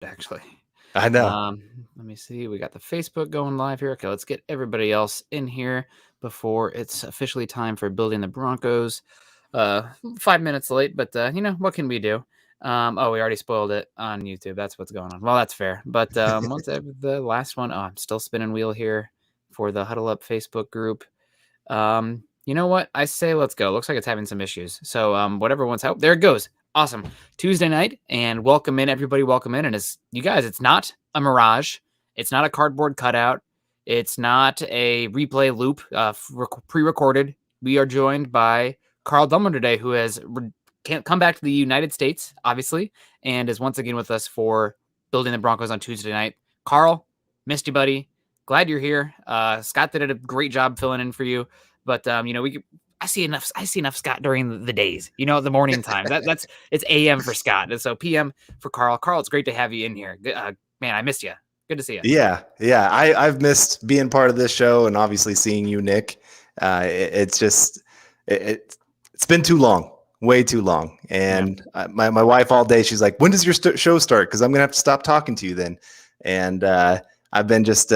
actually. I know. Let me see. We got the Facebook going live here. Okay, let's get everybody else in here before it's officially time for building the Broncos. 5 minutes late, but what can we do? Oh, we already spoiled it on YouTube. That's what's going on. Well, that's fair. But once the last one, I'm still spinning wheel here for the Huddle Up Facebook group. You know what? I say let's go. Looks like it's having some issues. So whatever one's out, there it goes. Awesome. Tuesday night, and welcome in, everybody. Welcome in. And it's you guys, it's not a mirage. It's not a cardboard cutout. It's not a replay loop pre-recorded. We are joined by Carl Dumler today, who has can't come back to the United States, obviously, and is once again with us for building the Broncos on Tuesday night. Carl, missed you, buddy. Glad you're here. Scott did a great job filling in for you, but I see enough Scott during the days, the morning time. That's it's AM for Scott, and so PM for Carl. Carl, it's great to have you in here. Man, I missed you. Good to see you. Yeah. I've missed being part of this show and obviously seeing you, Nick. It's been too long, way too long. And my wife all day, she's like, when does your show start? Because I'm gonna have to stop talking to you then. And I've been just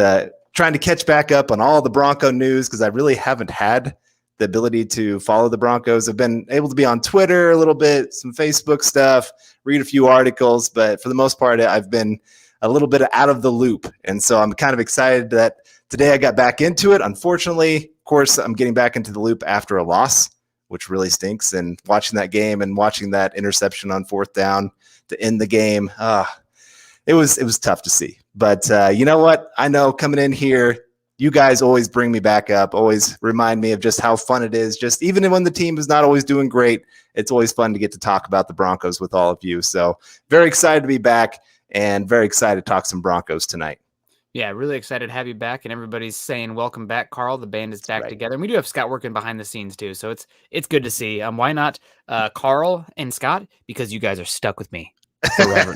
trying to catch back up on all the Bronco news because I really haven't had the ability to follow the Broncos. I've been able to be on Twitter a little bit, some Facebook stuff, read a few articles, but for the most part, I've been a little bit out of the loop. And so I'm kind of excited that today I got back into it. Unfortunately, of course, I'm getting back into the loop after a loss, which really stinks. And watching that game and watching that interception on 4th down to end the game, it was tough to see. But you know what? I know coming in here, you guys always bring me back up, always remind me of just how fun it is. Just even when the team is not always doing great, it's always fun to get to talk about the Broncos with all of you. So very excited to be back and very excited to talk some Broncos tonight. Yeah, really excited to have you back, and everybody's saying welcome back, Carl. The band is back together, and we do have Scott working behind the scenes too, so it's good to see. Why not Carl and Scott? Because you guys are stuck with me forever.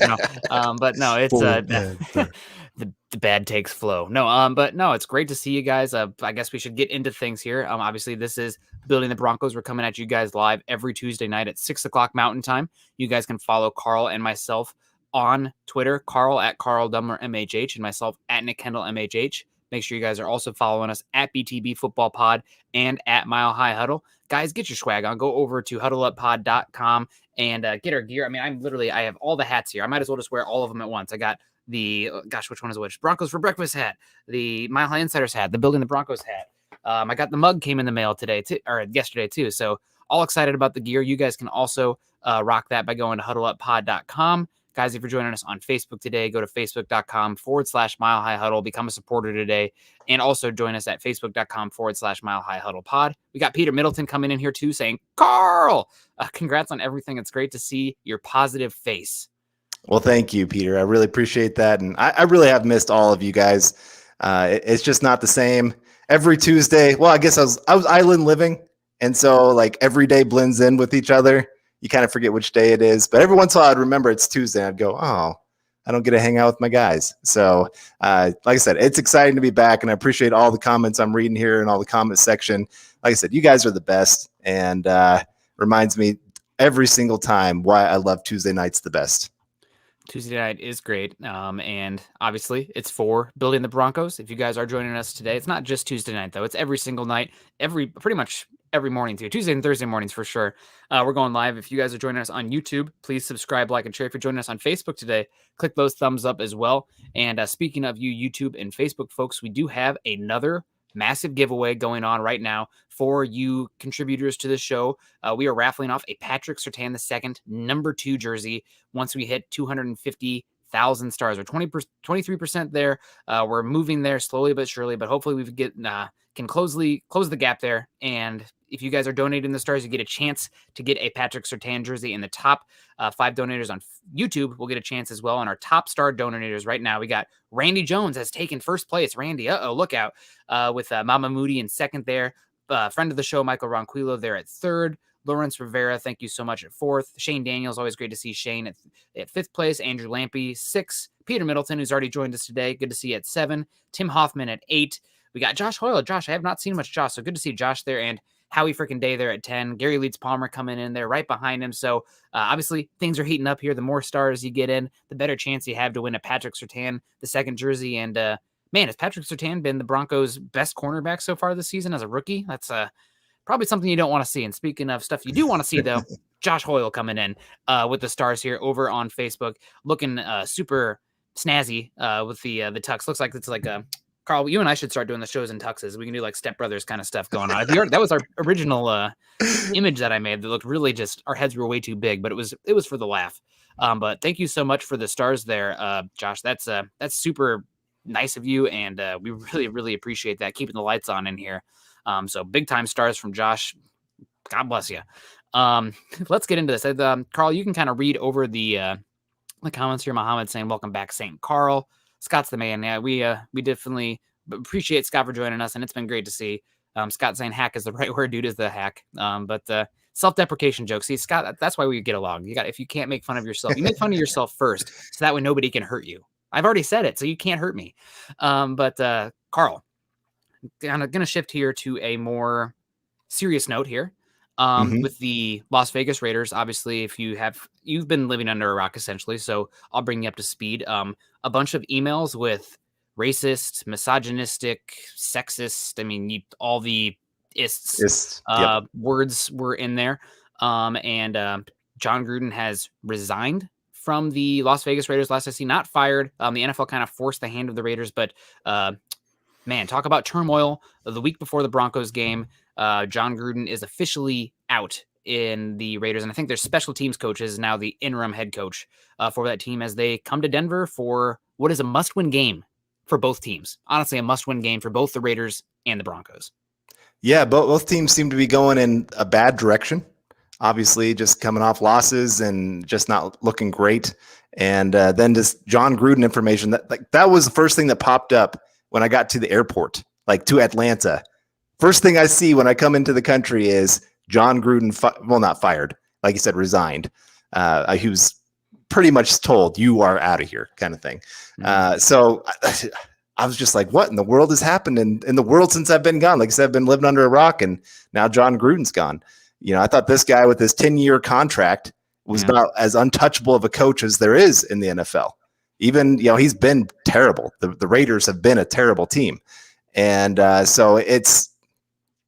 But no, it's the bad takes flow. No, but no, it's great to see you guys. I guess we should get into things here. Obviously, this is Building the Broncos. We're coming at you guys live every Tuesday night at 6:00 Mountain Time. You guys can follow Carl and myself on Twitter, Carl at Carl Dumler MHH, and myself at Nick Kendell MHH. Make sure you guys are also following us at BTB Football Pod and at Mile High Huddle. Guys, get your swag on. Go over to huddleuppod.com and get our gear. I mean, I have all the hats here. I might as well just wear all of them at once. I got the, which one is which? Broncos for Breakfast hat, the Mile High Insiders hat, the Building the Broncos hat. I got the mug came in the mail yesterday too. So all excited about the gear. You guys can also rock that by going to huddleuppod.com. Guys, if you're joining us on Facebook today, go to facebook.com/Mile High Huddle, become a supporter today, and also join us at facebook.com/Mile High Huddle Pod. We got Peter Middleton coming in here too saying, Carl, congrats on everything. It's great to see your positive face. Well, thank you, Peter. I really appreciate that. And I really have missed all of you guys. It's just not the same every Tuesday. Well, I guess I was island living. And so like every day blends in with each other. You kind of forget which day it is, but every once in a while I'd remember it's Tuesday. I'd go, oh, I don't get to hang out with my guys. So like I said, it's exciting to be back, and I appreciate all the comments I'm reading here and all the comment section. Like I said, you guys are the best, and reminds me every single time why I love Tuesday nights the best. Tuesday night is great, and obviously it's for Building the Broncos. If you guys are joining us today, it's not just Tuesday night, though. It's every single night, pretty much every morning, too. Tuesday and Thursday mornings, for sure. We're going live. If you guys are joining us on YouTube, please subscribe, like, and share. If you're joining us on Facebook today, click those thumbs up as well. And speaking of you, YouTube and Facebook folks, we do have another massive giveaway going on right now for you contributors to the show. We are raffling off a Patrick Surtain II number 2 jersey once we hit 250,000 stars. We're 23% there. We're moving there slowly but surely, but hopefully we can close the gap there. And if you guys are donating the stars, you get a chance to get a Patrick Surtain jersey. In the top 5 donators on YouTube will get a chance as well. And our top star donators right now, we got Randy Jones has taken first place. Randy, look out, with Mama Moody in second there. Friend of the show, Michael Ronquillo, there at third. Lawrence Rivera, thank you so much, at 4th. Shane Daniels, always great to see Shane at 5th place. Andrew Lampy, 6th. Peter Middleton, who's already joined us today, good to see you at 7. Tim Hoffman at 8. We got Josh Hoyle. Josh, I have not seen much Josh, so good to see Josh there. And Howie freaking Day there at 10. Gary Leeds Palmer coming in there right behind him. So obviously things are heating up here. The more stars you get in, the better chance you have to win a Patrick Surtain, the second jersey. And man, has Patrick Surtain been the Broncos' best cornerback so far this season as a rookie? That's probably something you don't want to see. And speaking of stuff you do want to see, though, Josh Hoyle coming in with the stars here over on Facebook, looking super snazzy with the tux. Looks like it's like a Carl, you and I should start doing the shows in tuxes. We can do like Step Brothers kind of stuff going on. That was our original image that I made that looked really just, our heads were way too big, but it was for the laugh. But thank you so much for the stars there, Josh. That's super nice of you, and we really, really appreciate that, keeping the lights on in here. So big time stars from Josh. God bless you. Let's get into this. Carl, you can kind of read over the comments here. Muhammad saying, welcome back, St. Carl. Scott's the man. Yeah, we definitely appreciate Scott for joining us, and it's been great to see. Scott saying hack is the right word, dude is the hack. But self-deprecation jokes. See, Scott, that's why we get along. If you can't make fun of yourself, you make fun of yourself first, so that way nobody can hurt you. I've already said it, so you can't hurt me. But Carl, I'm going to shift here to a more serious note here. With the Las Vegas Raiders, obviously, if you've been living under a rock essentially, so I'll bring you up to speed. A bunch of emails with racist, misogynistic, sexist. I mean, all the ists words were in there. And John Gruden has resigned from the Las Vegas Raiders last I see, not fired. The NFL kind of forced the hand of the Raiders, but man, talk about turmoil. The week before the Broncos game, John Gruden is officially out in the Raiders. And I think their special teams coach is now the interim head coach for that team as they come to Denver for what is a must-win game for both teams. Honestly, a must-win game for both the Raiders and the Broncos. Yeah, both teams seem to be going in a bad direction. Obviously, just coming off losses and just not looking great. And then just John Gruden information. That was the first thing that popped up when I got to the airport, to Atlanta. First thing I see when I come into the country is John Gruden, not fired, like you said, resigned. He was pretty much told, you are out of here, kind of thing. So I was just like, what in the world has happened in the world since I've been gone? Like I said, I've been living under a rock, and now John Gruden's gone. I thought this guy with his 10-year contract was about as untouchable of a coach as there is in the NFL. Even, he's been terrible. The Raiders have been a terrible team. And so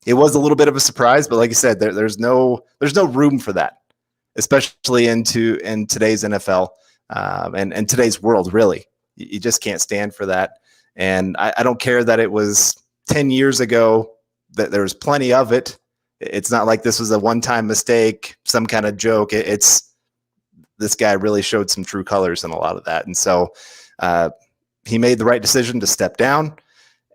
it was a little bit of a surprise, but like you said, there's no room for that, especially in today's NFL and today's world, really. You just can't stand for that. And I don't care that it was 10 years ago, that there was plenty of it. It's not like this was a one-time mistake, some kind of joke. It's this guy really showed some true colors in a lot of that. And so he made the right decision to step down.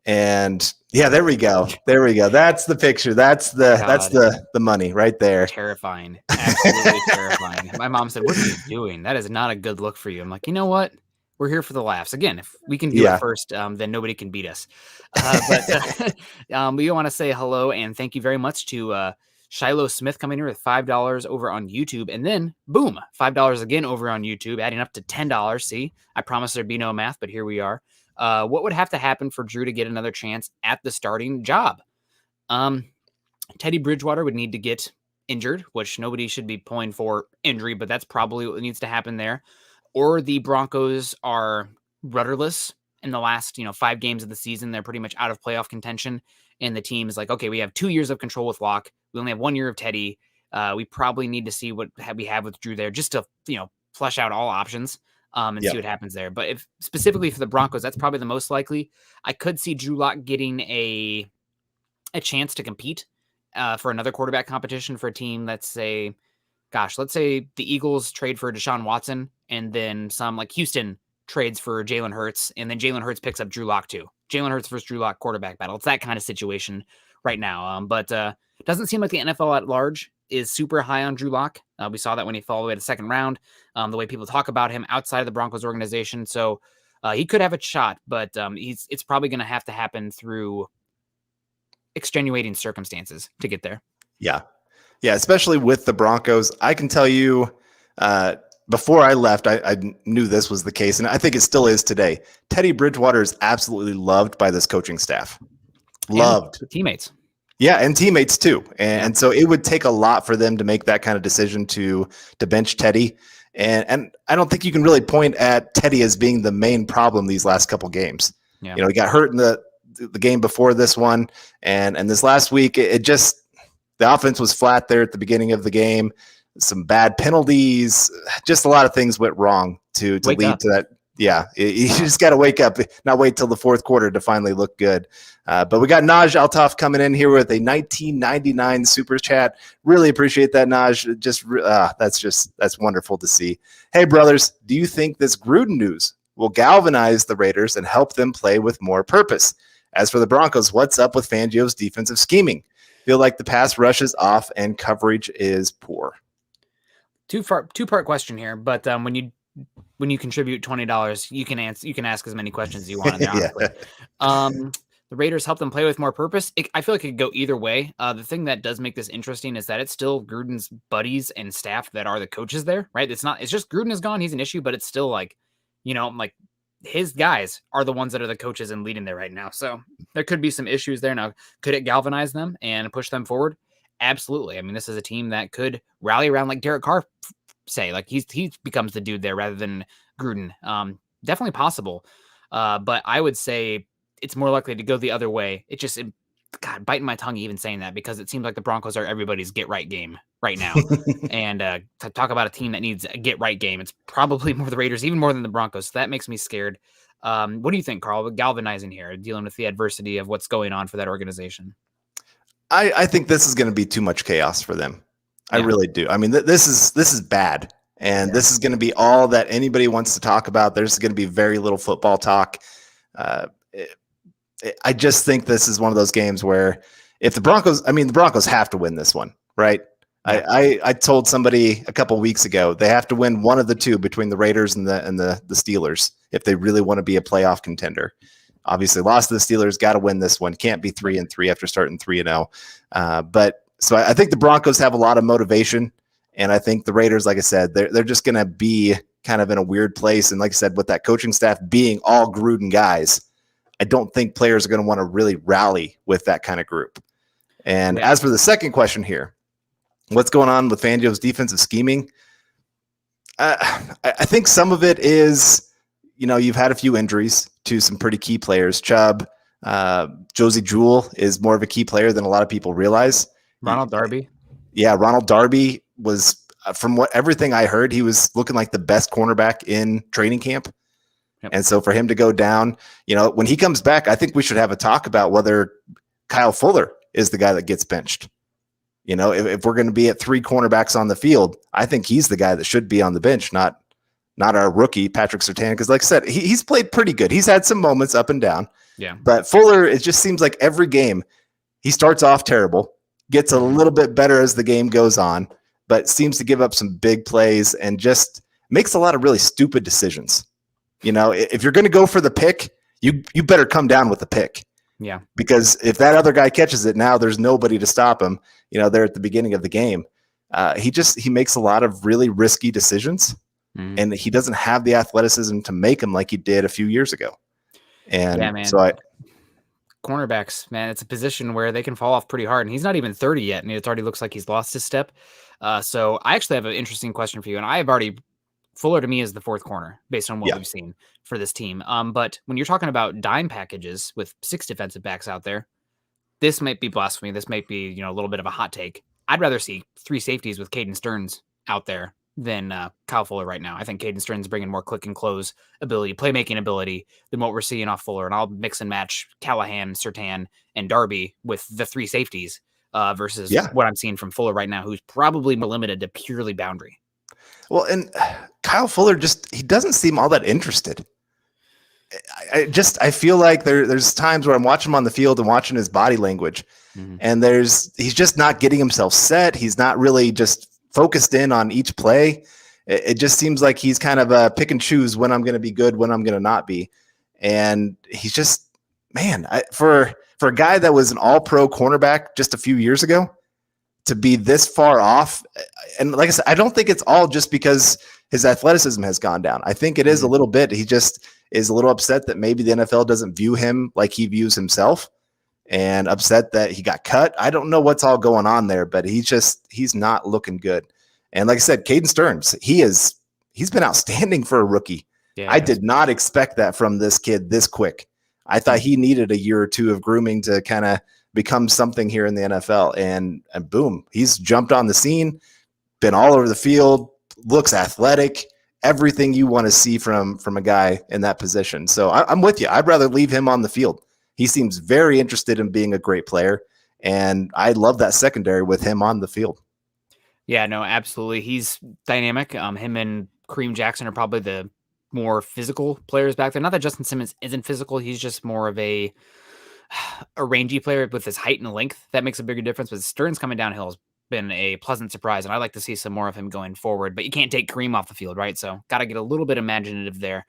And yeah, there we go. That's the picture. That's the money right there. Terrifying. Absolutely terrifying. My mom said, what are you doing? That is not a good look for you. I'm like, you know what? We're here for the laughs. Again, if we can do it first, then nobody can beat us. But we want to say hello and thank you very much to Shiloh Smith coming here with $5 over on YouTube. And then, boom, $5 again over on YouTube, adding up to $10. See, I promised there'd be no math, but here we are. What would have to happen for Drew to get another chance at the starting job? Teddy Bridgewater would need to get injured, which nobody should be pulling for injury, but that's probably what needs to happen there. Or the Broncos are rudderless in the last, 5 games of the season. They're pretty much out of playoff contention. And the team is like, okay, we have 2 years of control with Locke. We only have 1 year of Teddy. We probably need to see what we have with Drew there just to, flush out all options and see what happens there. But if specifically for the Broncos, that's probably the most likely. I could see Drew Lock getting a chance to compete for another quarterback competition for a team. Let's say the Eagles trade for Deshaun Watson, and then some like Houston trades for Jalen Hurts, and then Jalen Hurts picks up Drew Lock too. Jalen Hurts versus Drew Lock quarterback battle. It's that kind of situation right now. But it doesn't seem like the NFL at large is super high on Drew Lock. We saw that when he fell all the way to the second round, the way people talk about him outside of the Broncos organization. So he could have a shot, but it's probably going to have to happen through extenuating circumstances to get there. Yeah, especially with the Broncos. I can tell you before I left, I knew this was the case, and I think it still is today. Teddy Bridgewater is absolutely loved by this coaching staff. Loved. The teammates. Yeah, and teammates too. And so it would take a lot for them to make that kind of decision to bench Teddy. And I don't think you can really point at Teddy as being the main problem these last couple games. Yeah. You know, he got hurt in the game before this one, and this last week it just the offense was flat there at the beginning of the game. Some bad penalties, just a lot of things went wrong to lead to that. Yeah, you just got to wake up, not wait till the fourth quarter to finally look good. But we got Naj Altaf coming in here with a 1999 super chat. Really appreciate that, Naj. That's wonderful to see. Hey, brothers, do you think this Gruden news will galvanize the Raiders and help them play with more purpose? As for the Broncos, what's up with Fangio's defensive scheming? Feel like the pass rush is off and coverage is poor. Two-part question here, but when you contribute $20, you can ask as many questions as you want in there, honestly. The Raiders help them play with more purpose. I feel like it could go either way. The thing that does make this interesting is that it's still Gruden's buddies and staff that are the coaches there, right? It's just Gruden is gone. He's an issue, but it's still like his guys are the ones that are the coaches and leading there right now. So there could be some issues there. Now, could it galvanize them and push them forward? Absolutely. I mean, this is a team that could rally around like Derek Carr say, like he becomes the dude there rather than Gruden. Definitely possible. But I would say it's more likely to go the other way. God, biting my tongue even saying that, because it seems like the Broncos are everybody's get right game right now. And to talk about a team that needs a get right game, it's probably more the Raiders, even more than the Broncos. So that makes me scared. What do you think, Carl, with galvanizing here, dealing with the adversity of what's going on for that organization? I think this is going to be too much chaos for them. Yeah. I really do. I mean, this is bad. And this is going to be all that anybody wants to talk about. There's going to be very little football talk. I just think this is one of those games where if the Broncos have to win this one, right? Yeah. I told somebody a couple weeks ago, they have to win one of the two between the Raiders and the Steelers if they really want to be a playoff contender. Obviously lost to the Steelers, got to win this one. Can't be 3-3 after starting 3-0. But so I think the Broncos have a lot of motivation. And I think the Raiders, like I said, they're just going to be kind of in a weird place. And like I said, with that coaching staff being all Gruden guys, I don't think players are going to want to really rally with that kind of group. And as for the second question here, what's going on with Fangio's defensive scheming? I think some of it is, you've had a few injuries to some pretty key players. Chubb, Josie Jewell is more of a key player than a lot of people realize. Ronald Darby. Yeah, Ronald Darby was, from everything I heard, he was looking like the best cornerback in training camp. Yep. And so for him to go down, when he comes back, I think we should have a talk about whether Kyle Fuller is the guy that gets benched. If we're going to be at 3 cornerbacks on the field, I think he's the guy that should be on the bench, not our rookie, Patrick Surtain. Because like I said, he's played pretty good. He's had some moments up and down. Yeah. But Fuller, it just seems like every game he starts off terrible, gets a little bit better as the game goes on, but seems to give up some big plays and just makes a lot of really stupid decisions. If you're going to go for the pick, you better come down with the pick. Yeah. Because if that other guy catches it, now there's nobody to stop him. They're at the beginning of the game. He makes a lot of really risky decisions, and he doesn't have the athleticism to make them like he did a few years ago. And so cornerbacks, man, it's a position where they can fall off pretty hard, and he's not even 30 yet, and it already looks like he's lost his step. So I actually have an interesting question for you, and Fuller to me is the fourth corner based on what we've seen for this team. But when you're talking about dime packages with 6 defensive backs out there, this might be blasphemy. This might be, a little bit of a hot take. I'd rather see 3 safeties with Caden Stearns out there than Kyle Fuller right now. I think Caden Stearns bringing more click and close ability, playmaking ability than what we're seeing off Fuller. And I'll mix and match Callahan, Surtain, and Darby with the 3 safeties versus what I'm seeing from Fuller right now, who's probably more limited to purely boundary. Well, and Kyle Fuller he doesn't seem all that interested. I feel like there's times where I'm watching him on the field and watching his body language, and he's just not getting himself set. He's not really just focused in on each play. It just seems like he's kind of pick and choose when I'm going to be good, when I'm going to not be. And he's just, for a guy that was an all-pro cornerback just a few years ago, to be this far off. And like I said, I don't think it's all just because his athleticism has gone down. I think it is a little bit. He just is a little upset that maybe the NFL doesn't view him like he views himself. and upset that he got cut. I don't know what's all going on there, but he's not looking good. And like I said, Caden Stearns, he's been outstanding for a rookie. Yeah, I did not expect that from this kid this quick. I thought he needed a year or two of grooming to kind of become something here in the NFL. And boom, he's jumped on the scene, been all over the field, looks athletic, everything you want to see from a guy in that position. So I'm with you. I'd rather leave him on the field. He seems very interested in being a great player, and I love that secondary with him on the field. Yeah, no, absolutely. He's dynamic. Him and Kareem Jackson are probably the more physical players back there. Not that Justin Simmons isn't physical. He's just more of a rangy player with his height and length. That makes a bigger difference. But Stearns coming downhill has been a pleasant surprise, and I'd like to see some more of him going forward. But you can't take Kareem off the field, right? So got to get a little bit imaginative there.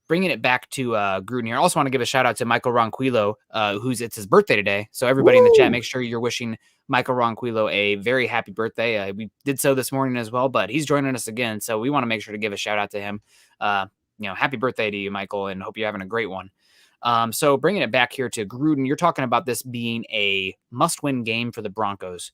Bringing it back to Gruden here. I also want to give a shout out to Michael Ronquillo, it's his birthday today. So everybody in the chat, make sure you're wishing Michael Ronquillo a very happy birthday. We did so this morning as well, but he's joining us again. So we want to make sure to give a shout out to him. Happy birthday to you, Michael, and hope you're having a great one. So bringing it back here to Gruden, you're talking about this being a must-win game for the Broncos.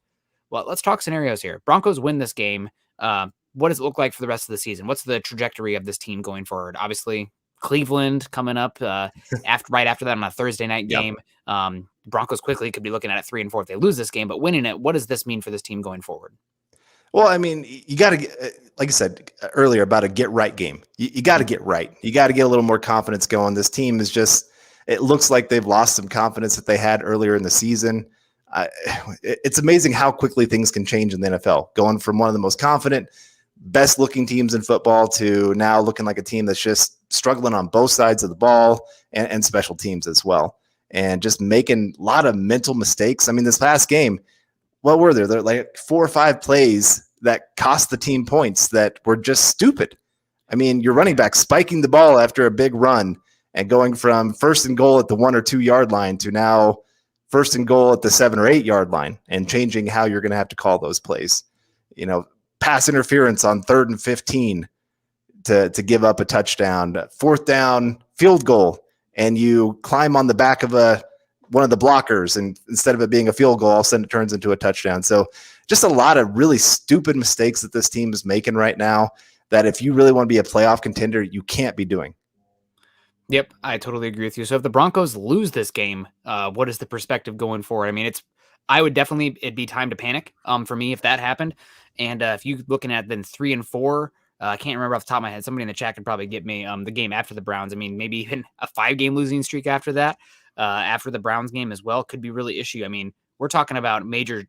Well, let's talk scenarios here. Broncos win this game. What does it look like for the rest of the season? What's the trajectory of this team going forward? Obviously, Cleveland coming up right after that on a Thursday night game. Broncos quickly could be looking at it 3-4 if they lose this game, but winning it, what does this mean for this team going forward? Well, I mean, you got to, like I said earlier about a get right game. You got to get right. You got to get a little more confidence going. This team is it looks like they've lost some confidence that they had earlier in the season. It's amazing how quickly things can change in the NFL, going from one of the most confident, best looking teams in football to now looking like a team that's just struggling on both sides of the ball and special teams as well. And just making a lot of mental mistakes. I mean, this past game, what were there? There were like 4 or 5 plays that cost the team points that were just stupid. I mean, your running back spiking the ball after a big run and going from 1st and goal at the 1 or 2 yard line to now 1st and goal at the 7 or 8 yard line, and changing how you're going to have to call those plays. Pass interference on 3rd and 15 to give up a touchdown, 4th down field goal, and you climb on the back of one of the blockers, and instead of it being a field goal, all of a sudden it turns into a touchdown. So just a lot of really stupid mistakes that this team is making right now that if you really want to be a playoff contender, you can't be doing. Yep, I totally agree with you. So if the Broncos lose this game, what is the perspective going forward? I mean, it'd be time to panic for me if that happened. And if you're looking at then 3-4, I can't remember off the top of my head. Somebody in the chat could probably get me the game after the Browns. I mean, maybe even a 5-game losing streak after that, after the Browns game as well, could be really issue. I mean, we're talking about major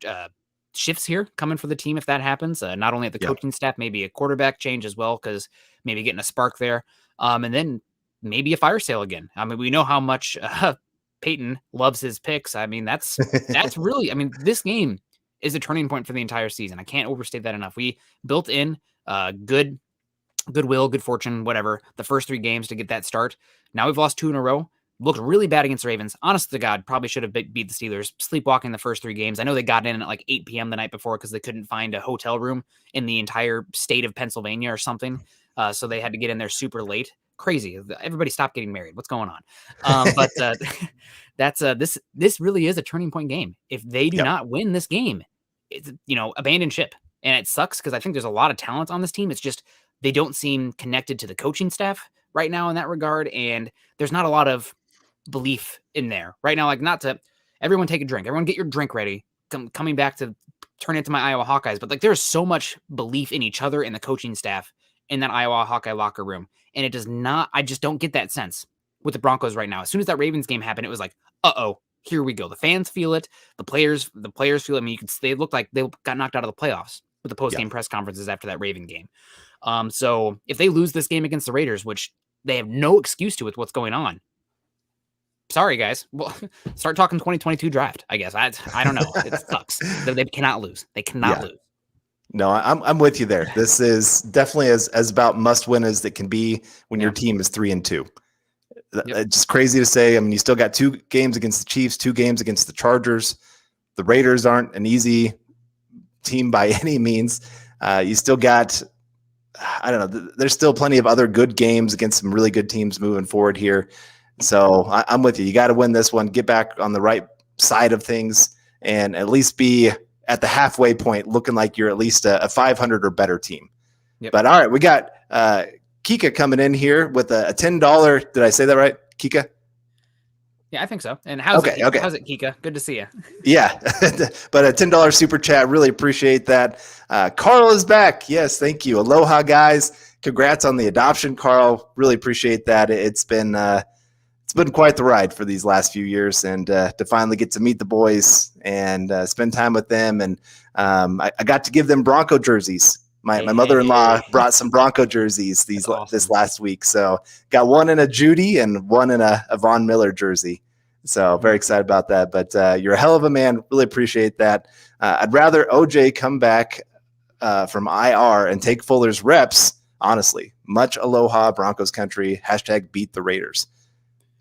shifts here coming for the team if that happens. Not only at the coaching staff, maybe a quarterback change as well, because maybe getting a spark there. And then maybe a fire sale again. I mean, we know how much Peyton loves his picks. I mean, that's really, I mean, this game is a turning point for the entire season. I can't overstate that enough. We built in goodwill, good fortune, whatever, the first 3 games to get that start. Now we've lost 2 in a row. Looked really bad against the Ravens. Honest to God, probably should have beat the Steelers. Sleepwalking the first 3 games. I know they got in at like 8 p.m. the night before because they couldn't find a hotel room in the entire state of Pennsylvania or something. So they had to get in there super late. Crazy. Everybody stop getting married. What's going on? But this really is a turning point game. If they do not win this game, it's, abandon ship. And it sucks because I think there's a lot of talent on this team. It's just they don't seem connected to the coaching staff right now in that regard. And there's not a lot of belief in there right now. Like, not to everyone take a drink. Everyone get your drink ready. Coming back to turn into my Iowa Hawkeyes. But like, there's so much belief in each other and the coaching staff in that Iowa Hawkeye locker room. And it does not, I just don't get that sense with the Broncos right now. As soon as that Ravens game happened, it was like, here we go. The fans feel it. The players feel it. I mean, they looked like they got knocked out of the playoffs with the post-game press conferences after that Raven game. So if they lose this game against the Raiders, which they have no excuse to with what's going on, sorry guys. Well, start talking 2022 draft, I guess. I don't know. It sucks. They cannot lose. They cannot lose. No, I'm with you there. This is definitely as about must win as it can be when your team is 3-2. It's just crazy to say. I mean, you still got 2 games against the Chiefs, 2 games against the Chargers. The Raiders aren't an easy team by any means. You still got, I don't know, there's still plenty of other good games against some really good teams moving forward here. So I'm with you. You got to win this one, get back on the right side of things, and at least be at the halfway point looking like you're at least a 500 or better team. Yep. But all right, we got Kika coming in here with a $10. Did I say that right, Kika? Yeah, I think so. And how's it, Kika? Good to see you. Yeah, but a $10 super chat. Really appreciate that. Carl is back. Yes, thank you. Aloha, guys. Congrats on the adoption, Carl. Really appreciate that. It's been quite the ride for these last few years, and to finally get to meet the boys and spend time with them. And I got to give them Bronco jerseys. My mother-in-law brought some Bronco jerseys this last week. So got one in a Judy and one in a Von Miller jersey. So very excited about that. But you're a hell of a man. Really appreciate that. I'd rather OJ come back from IR and take Fuller's reps. Honestly, much aloha, Broncos country. # beat the Raiders.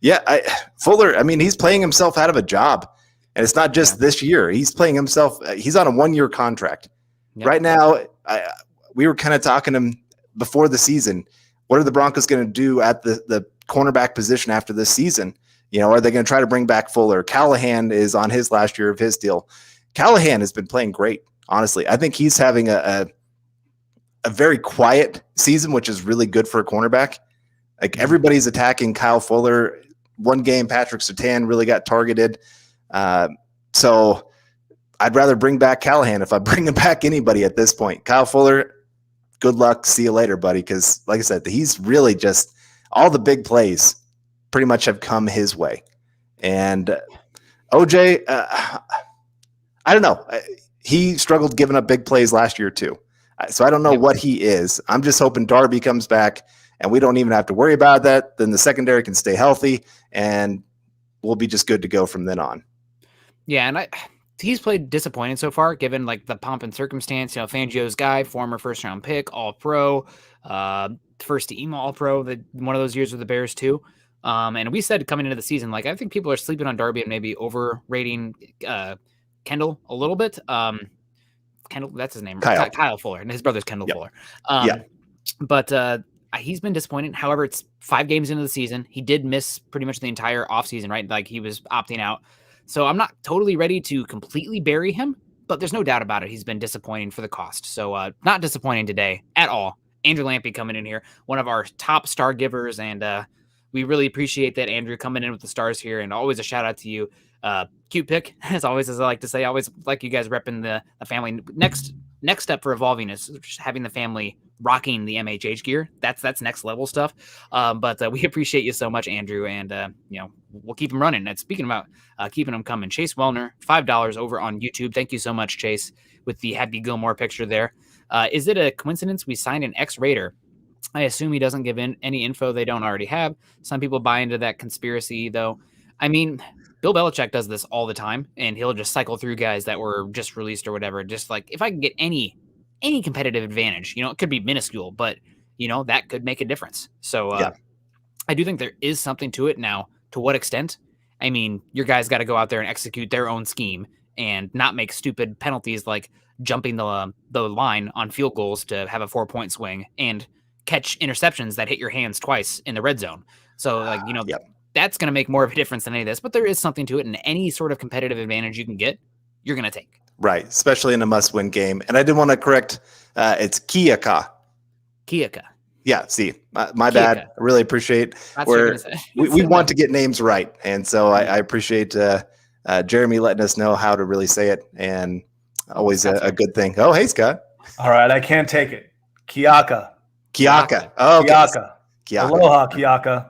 Yeah, Fuller, I mean, he's playing himself out of a job. And it's not just this year. He's playing himself. He's on a 1-year contract. Yep. Right now, we were kind of talking to him before the season. What are the Broncos going to do at the cornerback position after this season? You know, are they going to try to bring back Fuller? Callahan is on his last year of his deal. Callahan has been playing great, honestly. I think he's having a very quiet season, which is really good for a cornerback. Like everybody's attacking Kyle Fuller. One game, Patrick Surtain really got targeted. So I'd rather bring back Callahan if I bring back anybody at this point. Kyle Fuller, good luck. See you later, buddy. Because like I said, he's really just all the big plays pretty much have come his way. And OJ, I don't know. He struggled giving up big plays last year too. So I don't know what he is. I'm just hoping Darby comes back and we don't even have to worry about that. Then the secondary can stay healthy and we'll be just good to go from then on. Yeah, and he's played disappointing so far, given like the pomp and circumstance. You know, Fangio's guy, former first-round pick, All-Pro, first team All-Pro. One of those years with the Bears too. And we said coming into the season, like I think people are sleeping on Darby and maybe overrating Kendall a little bit. Kendall, that's his name. Kyle Fuller, and his brother's Kendall Fuller. But he's been disappointing. However, it's 5 games into the season. He did miss pretty much the entire offseason, right? Like he was opting out. So I'm not totally ready to completely bury him, but there's no doubt about it. He's been disappointing for the cost. So not disappointing today at all. Andrew Lampy coming in here, one of our top star givers, and we really appreciate that, Andrew, coming in with the stars here. And always a shout out to you. Cute pick, as always, as I like to say. I always like you guys repping the family. Next step for evolving is having the family rocking the MHH gear. That's next level stuff. But we appreciate you so much, Andrew, and we'll keep them running. And speaking about keeping them coming, Chase Wellner, $5 over on YouTube. Thank you so much, Chase, with the Happy Gilmore picture there. Is it a coincidence we signed an ex-Raider? I assume he doesn't give in any info they don't already have. Some people buy into that conspiracy, though. I mean, Bill Belichick does this all the time, and he'll just cycle through guys that were just released or whatever. Just like, if I can get any competitive advantage, it could be minuscule, but that could make a difference. So I do think there is something to it. Now, to what extent? I mean, your guys got to go out there and execute their own scheme and not make stupid penalties like jumping the line on field goals to have a 4-point swing and catch interceptions that hit your hands twice in the red zone. So that's going to make more of a difference than any of this, but there is something to it, and any sort of competitive advantage you can get, you're going to take. Right, especially in a must-win game. And I did want to correct, it's Kiaka. Yeah, see, my bad. I really appreciate we want to get names right. And so I appreciate Jeremy letting us know how to really say it, and always a good thing. Oh, hey, Scott. All right, I can't take it. Kiaka. Oh, okay. Kiaka. Aloha, Kiaka.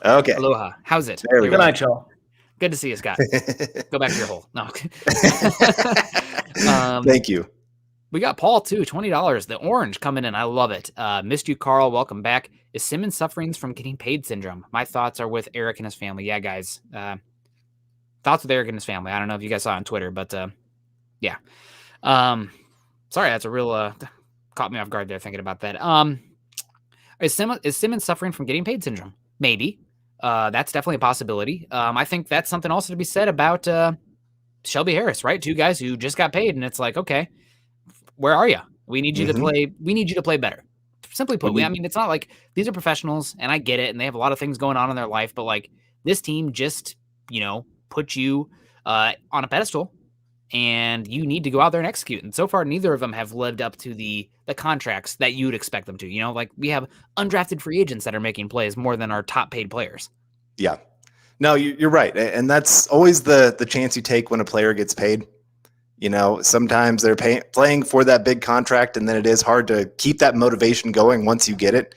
Okay. Aloha. How's it? Good night, y'all. Good to see you, Scott. Go back to your hole. No. Thank you. We got Paul, too. $20. The orange coming in. I love it. Missed you, Carl. Welcome back. Is Simmons suffering from getting paid syndrome? My thoughts are with Eric and his family. Yeah, guys. Thoughts with Eric and his family. I don't know if you guys saw on Twitter, but yeah. Sorry, that's a real caught me off guard there thinking about that. Is Simmons suffering from getting paid syndrome? Maybe. That's definitely a possibility. I think that's something also to be said about Shelby Harris, right? 2 guys who just got paid, and it's like, okay, where are you? We need you to play. We need you to play better. Simply put, I mean, it's not like these are professionals, and I get it, and they have a lot of things going on in their life, but like This team just, put you on a pedestal, and you need to go out there and execute. And so far, neither of them have lived up to the contracts that you'd expect them to. Like we have undrafted free agents that are making plays more than our top paid players. Yeah. No, you're right. And that's always the chance you take when a player gets paid. Sometimes they're playing for that big contract, and then it is hard to keep that motivation going once you get it.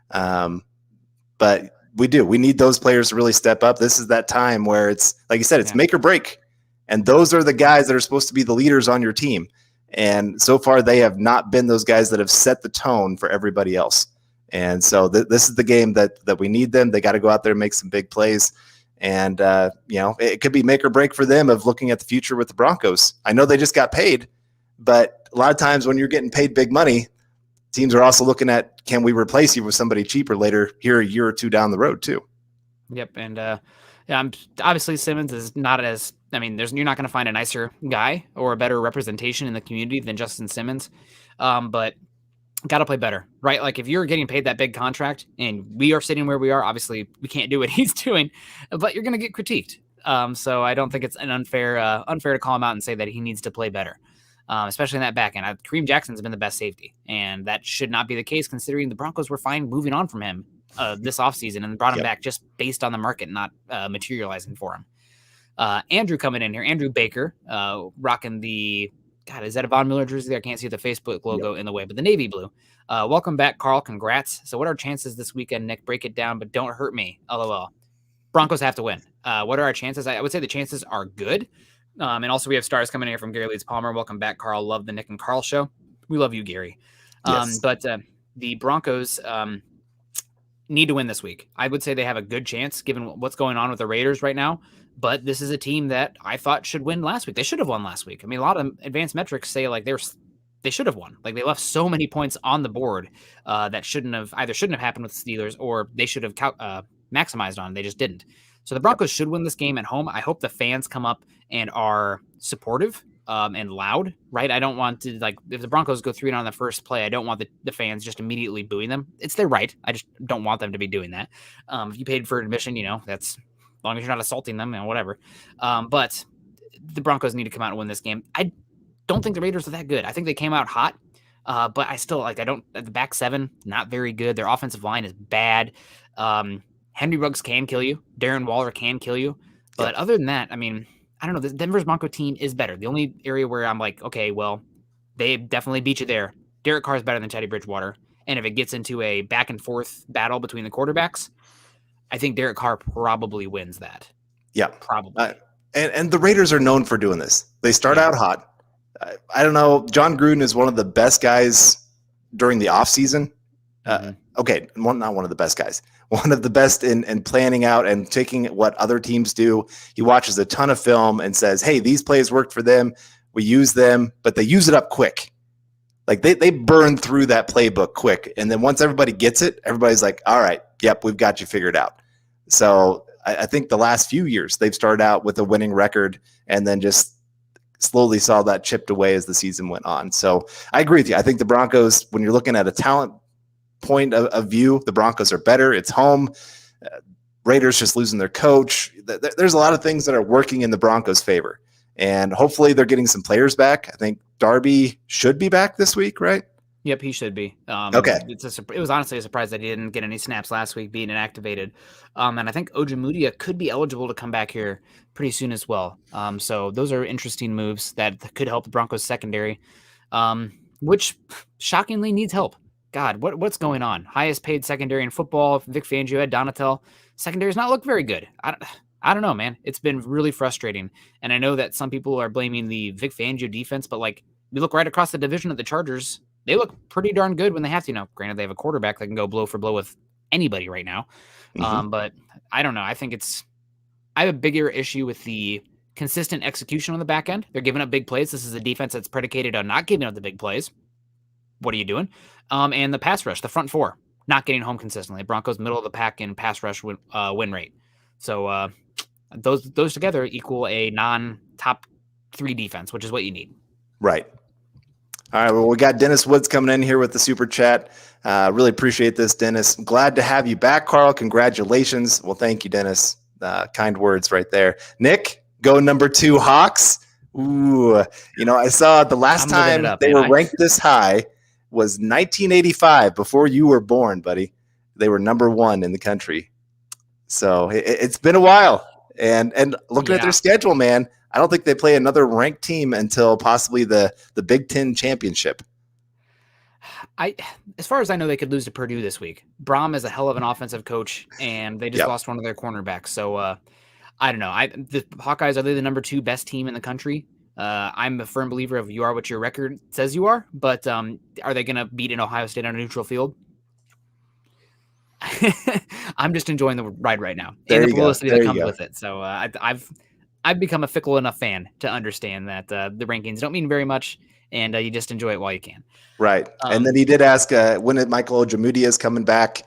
But we need those players to really step up. This is that time where it's, like you said, it's make or break. And those are the guys that are supposed to be the leaders on your team. And so far, they have not been those guys that have set the tone for everybody else. And so this is the game that we need them. They got to go out there and make some big plays. And, it could be make or break for them of looking at the future with the Broncos. I know they just got paid, but a lot of times when you're getting paid big money, teams are also looking at, can we replace you with somebody cheaper later here a year or two down the road too? Yep. And obviously Simmons is not as, you're not going to find a nicer guy or a better representation in the community than Justin Simmons. But got to play better, right? Like if you're getting paid that big contract and we are sitting where we are, obviously we can't do what he's doing, but you're going to get critiqued. So I don't think it's an unfair to call him out and say that he needs to play better, especially in that back end. Kareem Jackson's been the best safety, and that should not be the case considering the Broncos were fine moving on from him this offseason and brought him back just based on the market not materializing for him. Andrew coming in here, Andrew Baker, rocking the, God, is that a Von Miller jersey? I can't see the Facebook logo in the way, but the navy blue. Welcome back, Carl. Congrats. So what are our chances this weekend, Nick? Break it down, but don't hurt me. LOL. Broncos have to win. What are our chances? I would say the chances are good. And also we have stars coming in here from Gary Leeds Palmer. Welcome back, Carl. Love the Nick and Carl show. We love you, Gary. Yes. But the Broncos need to win this week. I would say they have a good chance given what's going on with the Raiders right now. But this is a team that I thought should win last week. They should have won last week. A lot of advanced metrics say like they should have won. Like they left so many points on the board that shouldn't have happened with the Steelers, or they should have maximized on. They just didn't. So the Broncos should win this game at home. I hope the fans come up and are supportive and loud, right? I don't want to, like, if the Broncos go 3-0 on the first play, I don't want the fans just immediately booing them. It's their right. I just don't want them to be doing that. If you paid for admission, that's, as long as you're not assaulting them and whatever. But the Broncos need to come out and win this game. I don't think the Raiders are that good. I think they came out hot, but I still the back seven, not very good. Their offensive line is bad. Henry Ruggs can kill you. Darren Waller can kill you. But other than that, I don't know. The Denver's Bronco team is better. The only area where I'm like, okay, well, they definitely beat you there. Derek Carr is better than Teddy Bridgewater. And if it gets into a back and forth battle between the quarterbacks, I think Derek Carr probably wins that. Yeah, probably. And the Raiders are known for doing this. They start out hot. I don't know. John Gruden is one of the best guys during the offseason. Okay, not one of the best guys. One of the best in planning out and taking what other teams do. He watches a ton of film and says, hey, these plays worked for them. We use them, but they use it up quick. Like they burn through that playbook quick. And then once everybody gets it, everybody's like, all right, yep, we've got you figured out. So I think the last few years they've started out with a winning record and then just slowly saw that chipped away as the season went on. So I agree with you. I think the Broncos, when you're looking at a talent point of view, the Broncos are better. It's home. Raiders just losing their coach. There's a lot of things that are working in the Broncos' favor. And hopefully they're getting some players back. I think Darby should be back this week, right? Yep, he should be. Okay. It was honestly a surprise that he didn't get any snaps last week being inactivated. And I think Ojemudia could be eligible to come back here pretty soon as well. So those are interesting moves that could help the Broncos secondary, which shockingly needs help. God, what's going on? Highest paid secondary in football. Vic Fangio had Donatel. Secondary's not looked very good. I don't know, man. It's been really frustrating. And I know that some people are blaming the Vic Fangio defense, but like we look right across the division of the Chargers, they look pretty darn good when they have to. Granted, they have a quarterback that can go blow for blow with anybody right now. But I don't know. I have a bigger issue with the consistent execution on the back end. They're giving up big plays. This is a defense that's predicated on not giving up the big plays. What are you doing? And the pass rush, the front four, not getting home consistently. Broncos middle of the pack in pass rush win rate. So those together equal a non-top 3 defense, which is what you need. Right. All right. Well, we got Dennis Woods coming in here with the super chat. Really appreciate this, Dennis. Glad to have you back, Carl. Congratulations. Well, thank you, Dennis. kind words right there. Nick, go number 2 Hawks. Ooh, I saw the last time they were ranked this high was 1985, before you were born, buddy. They were number 1 in the country. So it's been a while. And looking at their schedule, man, I don't think they play another ranked team until possibly the Big Ten championship. As far as I know, they could lose to Purdue this week. Braum is a hell of an offensive coach, and they just lost one of their cornerbacks. So I don't know. The Hawkeyes, are they the number 2 best team in the country? I'm a firm believer of you are what your record says you are, but are they going to beat in Ohio State on a neutral field? I'm just enjoying the ride right now and the publicity that comes with it. So I've become a fickle enough fan to understand that the rankings don't mean very much, and you just enjoy it while you can. Right. And then he did ask when Michael Ojemudia is coming back.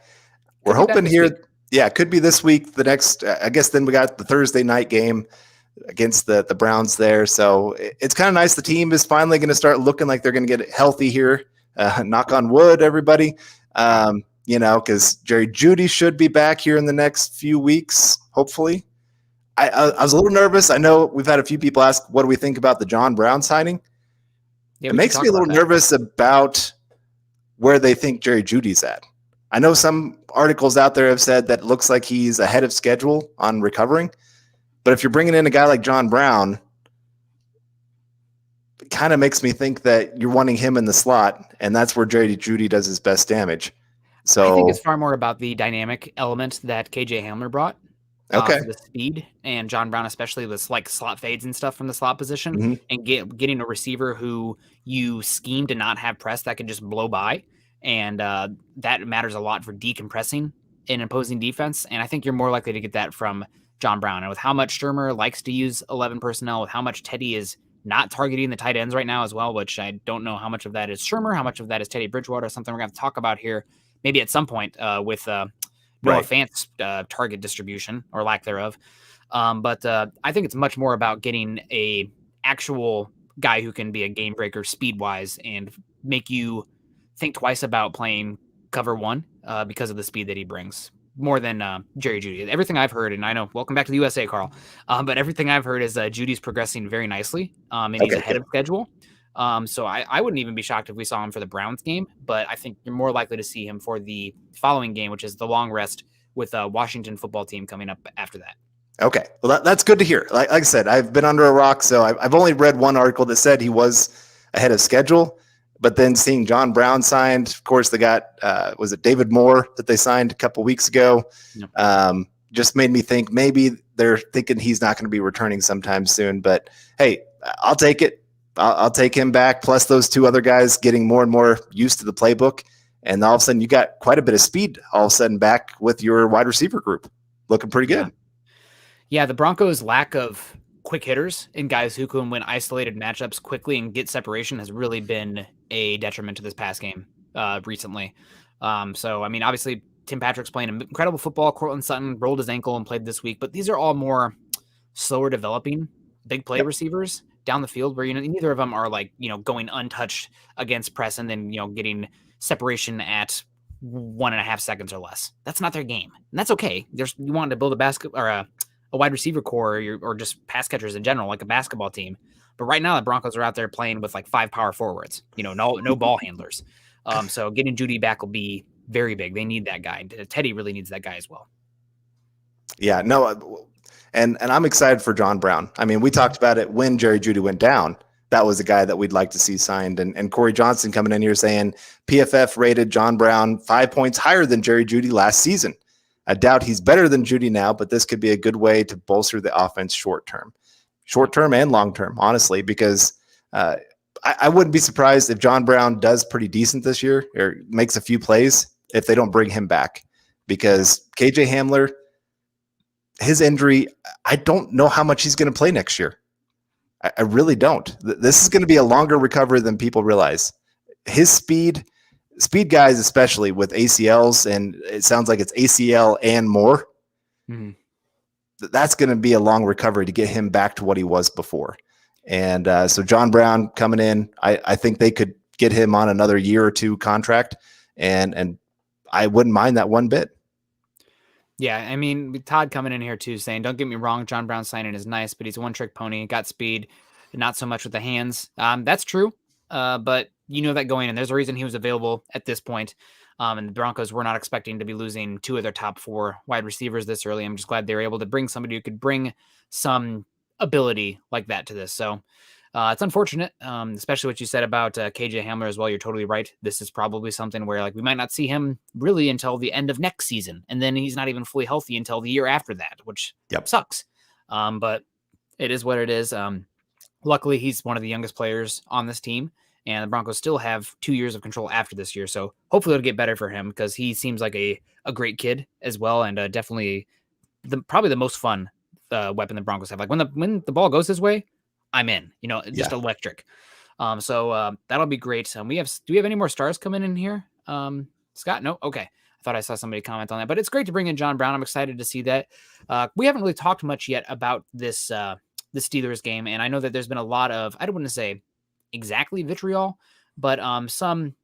We're hoping here. Week. Yeah, it could be this week. The next, I guess then we got the Thursday night game against the Browns there. So it's kind of nice. The team is finally going to start looking like they're going to get healthy here. Knock on wood, everybody. Because Jerry Jeudy should be back here in the next few weeks, hopefully. I was a little nervous. I know we've had a few people ask, what do we think about the John Brown signing? Yeah, it makes me a little nervous about where they think Jerry Jeudy's at. I know some articles out there have said that it looks like he's ahead of schedule on recovering. But if you're bringing in a guy like John Brown, it kind of makes me think that you're wanting him in the slot, and that's where Jerry Jeudy does his best damage. So I think it's far more about the dynamic element that KJ Hamler brought. Okay. The speed, and John Brown especially with like slot fades and stuff from the slot position, and getting a receiver who you scheme to not have press that can just blow by, and that matters a lot for decompressing an opposing defense. And I think you're more likely to get that from John Brown. And with how much Shermer likes to use 11 personnel, with how much Teddy is not targeting the tight ends right now as well, which I don't know how much of that is Shermer, how much of that is Teddy Bridgewater, something we're going to have to talk about here maybe at some point with Noah Fant's target distribution or lack thereof. But I think it's much more about getting a actual guy who can be a game breaker speed wise and make you think twice about playing cover 1 because of the speed that he brings more than Jerry Jeudy. Everything I've heard, and I know, welcome back to the USA, Carl. But everything I've heard is Judy's progressing very nicely and he's ahead of schedule. So I wouldn't even be shocked if we saw him for the Browns game, but I think you're more likely to see him for the following game, which is the long rest with a Washington football team coming up after that. Okay. Well, that's good to hear. Like I said, I've been under a rock, so I've only read one article that said he was ahead of schedule, but then seeing John Brown signed, of course, they got, was it David Moore that they signed a couple weeks ago? Yep. Just made me think maybe they're thinking he's not going to be returning sometime soon, but hey, I'll take it. I'll take him back, plus those 2 other guys getting more and more used to the playbook. And all of a sudden, you got quite a bit of speed all of a sudden back with your wide receiver group. Looking pretty good. Yeah, the Broncos' lack of quick hitters and guys who can win isolated matchups quickly and get separation has really been a detriment to this pass game recently. So, I mean, obviously, Tim Patrick's playing incredible football. Cortland Sutton rolled his ankle and played this week. But these are all more slower developing big play receivers down the field where, neither of them are like, going untouched against press and then, getting separation at 1.5 seconds or less. That's not their game. And that's okay. You want to build a basket or a wide receiver core or just pass catchers in general, like a basketball team. But right now the Broncos are out there playing with like 5 power forwards, no ball handlers. So getting Jeudy back will be very big. They need that guy. Teddy really needs that guy as well. Yeah, no. And I'm excited for John Brown. I mean, we talked about it when Jerry Jeudy went down. That was a guy that we'd like to see signed. And Corey Johnson coming in here saying PFF rated John Brown 5 points higher than Jerry Jeudy last season. I doubt he's better than Jeudy now, but this could be a good way to bolster the offense short term and long term, honestly, because I wouldn't be surprised if John Brown does pretty decent this year or makes a few plays if they don't bring him back, because KJ Hamler, his injury, I don't know how much he's going to play next year. I really don't. This is going to be a longer recovery than people realize. His speed guys, especially with ACLs, and it sounds like it's ACL and more. Mm-hmm. That's going to be a long recovery to get him back to what he was before. And so John Brown coming in, I think they could get him on another year or 2 contract, and I wouldn't mind that one bit. Yeah, I mean, Todd coming in here too saying, don't get me wrong, John Brown signing is nice, but he's a one-trick pony, got speed, not so much with the hands. That's true, but you know that going in. There's a reason he was available at this point, and the Broncos were not expecting to be losing 2 of their top 4 wide receivers this early. I'm just glad they were able to bring somebody who could bring some ability like that to this. So it's unfortunate, especially what you said about KJ Hamler as well. You're totally right. This is probably something where like we might not see him really until the end of next season, and then he's not even fully healthy until the year after that, which sucks. But it is what it is. Luckily, he's one of the youngest players on this team, and the Broncos still have 2 years of control after this year. So hopefully it'll get better for him because he seems like a great kid as well, and definitely probably the most fun weapon the Broncos have. Like when the ball goes his way, I'm in, just electric. So that'll be great. Do we have any more stars coming in here? Scott? No? Okay. I thought I saw somebody comment on that, but it's great to bring in John Brown. I'm excited to see that. We haven't really talked much yet about this, the Steelers game. And I know that there's been a lot of, I don't want to say exactly vitriol, but some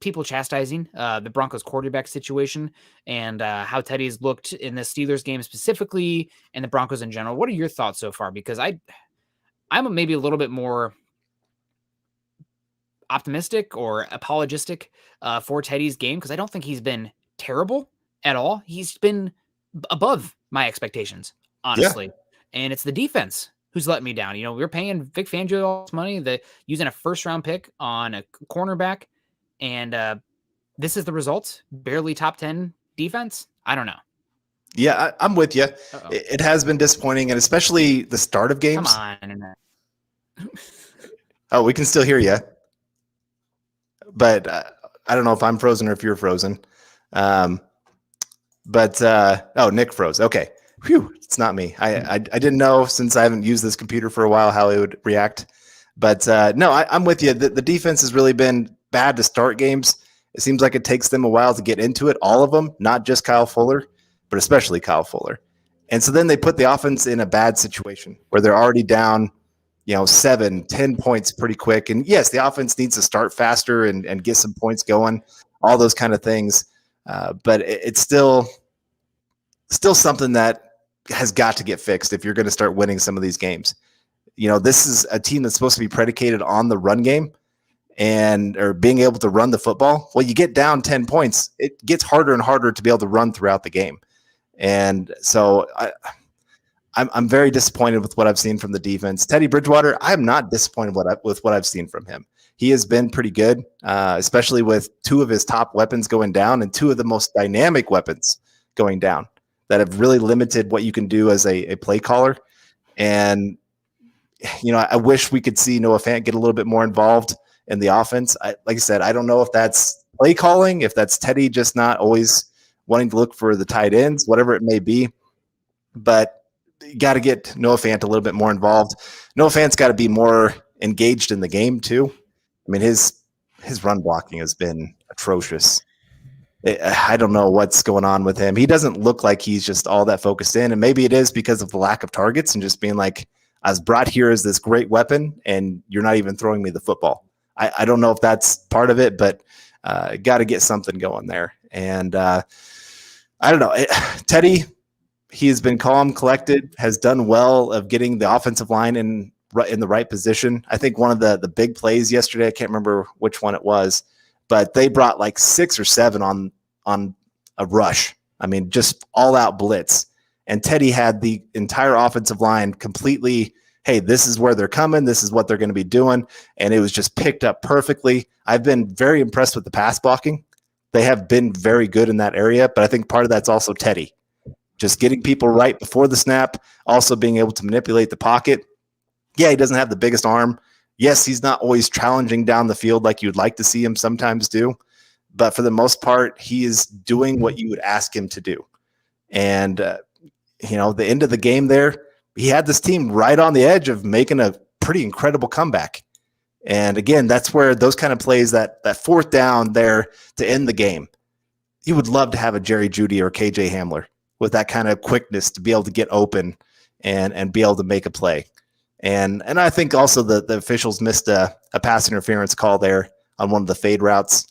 people chastising the Broncos quarterback situation and how Teddy's looked in the Steelers game specifically and the Broncos in general. What are your thoughts so far? Because I'm maybe a little bit more optimistic or apologistic for Teddy's game because I don't think he's been terrible at all. He's been above my expectations, honestly. Yeah. And it's the defense who's let me down. We're paying Vic Fangio all this money, using a first-round pick on a cornerback, and this is the result. Barely top 10 defense. I don't know. Yeah, I'm with you. It has been disappointing, and especially the start of games. Come on. Oh, we can still hear you. But I don't know if I'm frozen or if you're frozen. Nick froze. Okay. Phew, it's not me. I didn't know, since I haven't used this computer for a while, how it would react. But no, I'm with you. The defense has really been bad to start games. It seems like it takes them a while to get into it, all of them, not just Kyle Fuller, but especially Kyle Fuller. And so then they put the offense in a bad situation where they're already down 7-10 points pretty quick. And yes, the offense needs to start faster and get some points going, all those kind of things. But it's still something that has got to get fixed if you're going to start winning some of these games. This is a team that's supposed to be predicated on the run game or being able to run the football. Well, you get down 10 points, it gets harder and harder to be able to run throughout the game. And so I'm very disappointed with what I've seen from the defense. Teddy Bridgewater, I'm not disappointed with what I've seen from him. He has been pretty good, especially with 2 of his top weapons going down and 2 of the most dynamic weapons going down that have really limited what you can do as a play caller. And, I wish we could see Noah Fant get a little bit more involved in the offense. Like I said, I don't know if that's play calling, if that's Teddy just not always wanting to look for the tight ends, whatever it may be. But you got to get Noah Fant a little bit more involved. Noah Fant's got to be more engaged in the game too. I mean, his run blocking has been atrocious. I don't know what's going on with him. He doesn't look like he's just all that focused in, and maybe it is because of the lack of targets and just being like, I was brought here as this great weapon, and you're not even throwing me the football. I don't know if that's part of it, but got to get something going there. And I don't know. Teddy, he has been calm, collected, has done well of getting the offensive line in the right position. I think one of the big plays yesterday, I can't remember which one it was, but they brought like 6 or 7 on a rush. I mean, just all out blitz. And Teddy had the entire offensive line completely, hey, this is where they're coming. This is what they're going to be doing. And it was just picked up perfectly. I've been very impressed with the pass blocking. They have been very good in that area, but I think part of that's also Teddy. Just getting people right before the snap, also being able to manipulate the pocket. Yeah, he doesn't have the biggest arm. Yes, he's not always challenging down the field like you'd like to see him sometimes do. But for the most part, he is doing what you would ask him to do. And, the end of the game there, he had this team right on the edge of making a pretty incredible comeback. And again, that's where those kind of plays, that 4th down there to end the game, you would love to have a Jerry Jeudy or KJ Hamler with that kind of quickness to be able to get open and be able to make a play. And I think also the officials missed a pass interference call there on one of the fade routes.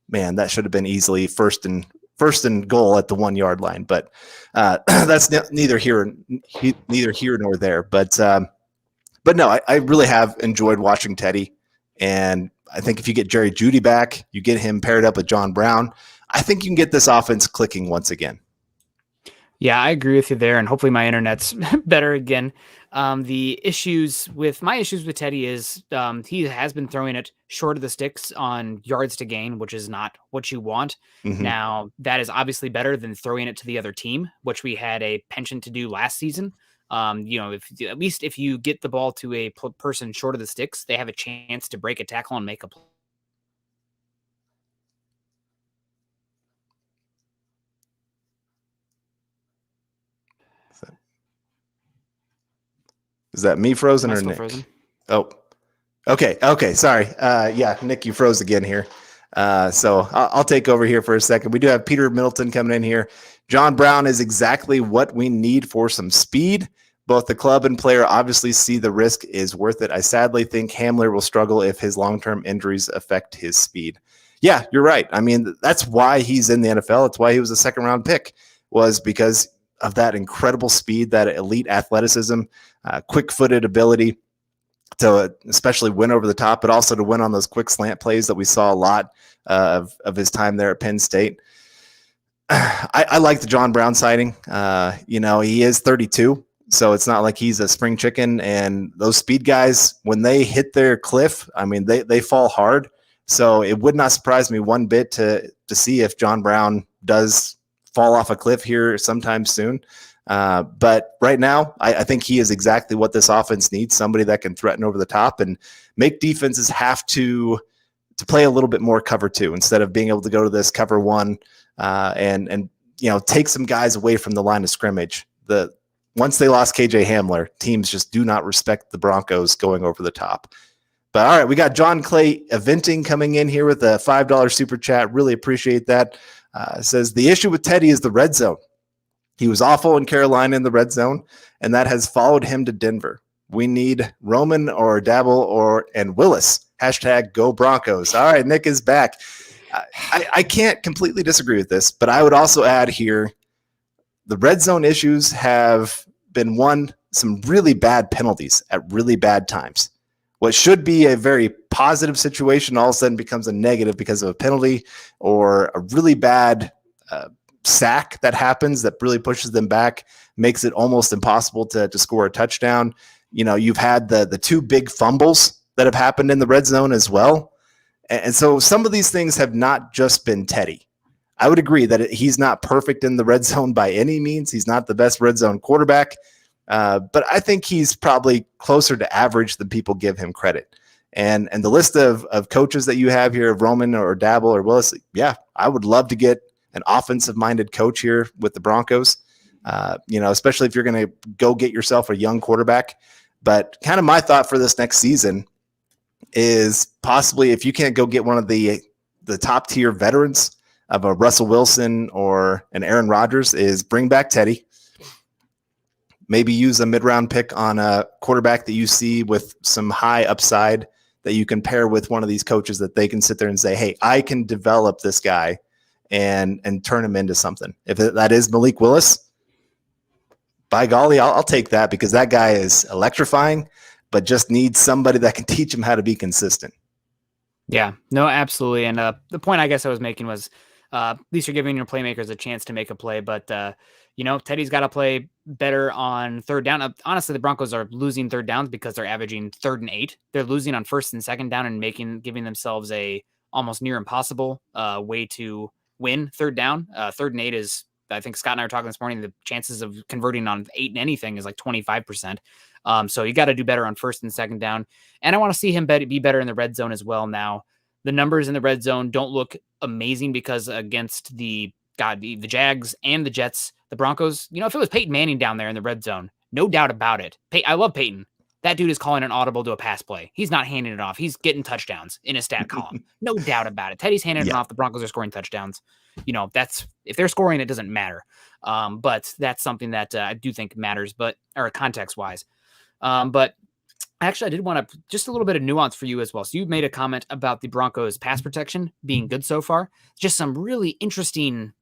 Man, that should have been easily 1st and first and goal at the 1 yard line, but that's neither here nor there. But no, I really have enjoyed watching Teddy, and I think if you get Jerry Jeudy back, you get him paired up with John Brown, I think you can get this offense clicking once again. Yeah, I agree with you there, and hopefully my internet's better again. My issues with Teddy is he has been throwing it short of the sticks on yards to gain, which is not what you want. Mm-hmm. Now, that is obviously better than throwing it to the other team, which we had a penchant to do last season. If you get the ball to a person short of the sticks, they have a chance to break a tackle and make a play. Is that me frozen or Nick? Frozen? Oh, okay. Sorry. Yeah, Nick, you froze again here. So I'll take over here for a second. We do have Peter Middleton coming in here. John Brown is exactly what we need for some speed. Both the club and player obviously see the risk is worth it. I sadly think Hamler will struggle if his long-term injuries affect his speed. Yeah, you're right. I mean, that's why he's in the NFL. It's why he was a second-round pick, was because of that incredible speed, that elite athleticism, quick-footed ability to especially win over the top, but also to win on those quick slant plays that we saw a lot of his time there at Penn State. I like the John Brown sighting. He is 32, so it's not like he's a spring chicken. And those speed guys, when they hit their cliff, I mean, they fall hard. So it would not surprise me one bit to see if John Brown does fall off a cliff here sometime soon. But right now, I think he is exactly what this offense needs, somebody that can threaten over the top and make defenses have to play a little bit more cover two instead of being able to go to this cover one and take some guys away from the line of scrimmage. Once they lost KJ Hamler, teams just do not respect the Broncos going over the top. But all right, we got John Clay Eventing coming in here with a $5 super chat. Really appreciate that. Says the issue with Teddy is the red zone. He was awful in Carolina in the red zone, and that has followed him to Denver. We need Roman or Dabble and Willis. # Go Broncos. All right, Nick is back. I can't completely disagree with this, but I would also add here the red zone issues have been some really bad penalties at really bad times. What should be a very positive situation all of a sudden becomes a negative because of a penalty or a really bad sack that happens that really pushes them back, makes it almost impossible to score a touchdown. You've had the two big fumbles that have happened in the red zone as well. And so some of these things have not just been Teddy. I would agree that he's not perfect in the red zone by any means. He's not the best red zone quarterback. But I think he's probably closer to average than people give him credit. And the list of coaches that you have here of Roman or Dabble or Willis, yeah, I would love to get an offensive-minded coach here with the Broncos, especially if you're going to go get yourself a young quarterback. But kind of my thought for this next season is possibly if you can't go get one of the top-tier veterans of a Russell Wilson or an Aaron Rodgers, is bring back Teddy. Maybe use a mid-round pick on a quarterback that you see with some high upside that you can pair with one of these coaches that they can sit there and say, hey, I can develop this guy and turn him into something. If that is Malik Willis, by golly, I'll take that because that guy is electrifying, but just needs somebody that can teach him how to be consistent. Yeah, no, absolutely. And the point I guess I was making was at least you're giving your playmakers a chance to make a play, but Teddy's got to play better on third down. Honestly, the Broncos are losing third downs because they're averaging 3rd and 8. They're losing on 1st and 2nd down and giving themselves a almost near impossible way to win third down. 3rd and 8 is, I think Scott and I were talking this morning, the chances of converting on 8 and anything is like 25%. So you got to do better on 1st and 2nd down. And I want to see him be better in the red zone as well. Now, the numbers in the red zone don't look amazing because against the Jags and the Jets, the Broncos, if it was Peyton Manning down there in the red zone, no doubt about it. I love Peyton. That dude is calling an audible to a pass play. He's not handing it off. He's getting touchdowns in his stat column. No doubt about it. Teddy's handing it off. The Broncos are scoring touchdowns. If they're scoring, it doesn't matter. But that's something that I do think matters, or context wise. But actually, I did want to just a little bit of nuance for you as well. So you made a comment about the Broncos pass protection being good so far. Just some really interesting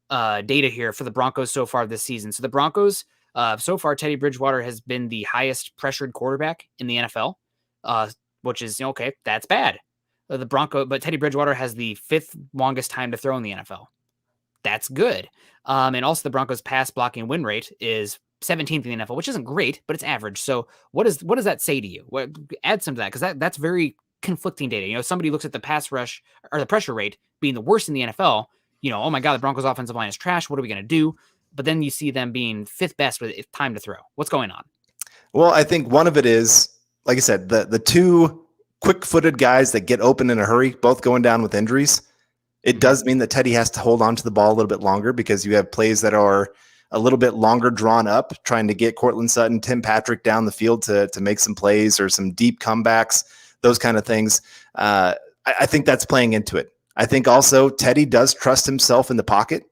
data here for the Broncos so far this season. So the Broncos, so far, Teddy Bridgewater has been the highest pressured quarterback in the NFL, which is, okay, that's bad. But Teddy Bridgewater has the 5th longest time to throw in the NFL. That's good. And also the Broncos pass blocking win rate is 17th in the NFL, which isn't great, but it's average. So what does that say to you? Add some to that, because that's very conflicting data. Somebody looks at the pass rush or the pressure rate being the worst in the NFL. Oh my God, the Broncos offensive line is trash. What are we going to do? But then you see them being 5th best with time to throw. What's going on? Well, I think one of it is, like I said, the two quick-footed guys that get open in a hurry, both going down with injuries. It does mean that Teddy has to hold on to the ball a little bit longer, because you have plays that are a little bit longer drawn up, trying to get Cortland Sutton, Tim Patrick down the field to make some plays or some deep comebacks, those kind of things. I think that's playing into it. I think also Teddy does trust himself in the pocket,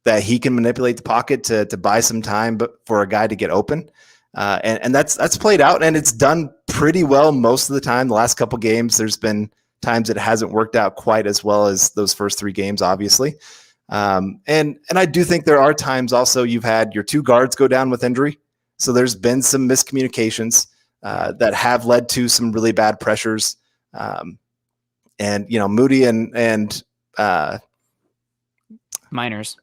that he can manipulate the pocket to buy some time but for a guy to get open. And that's played out, and it's done pretty well most of the time. The last couple games, there's been times it hasn't worked out quite as well as those first 3 games, obviously. And I do think there are times also you've had your 2 guards go down with injury. So there's been some miscommunications that have led to some really bad pressures. And Moody and Miners,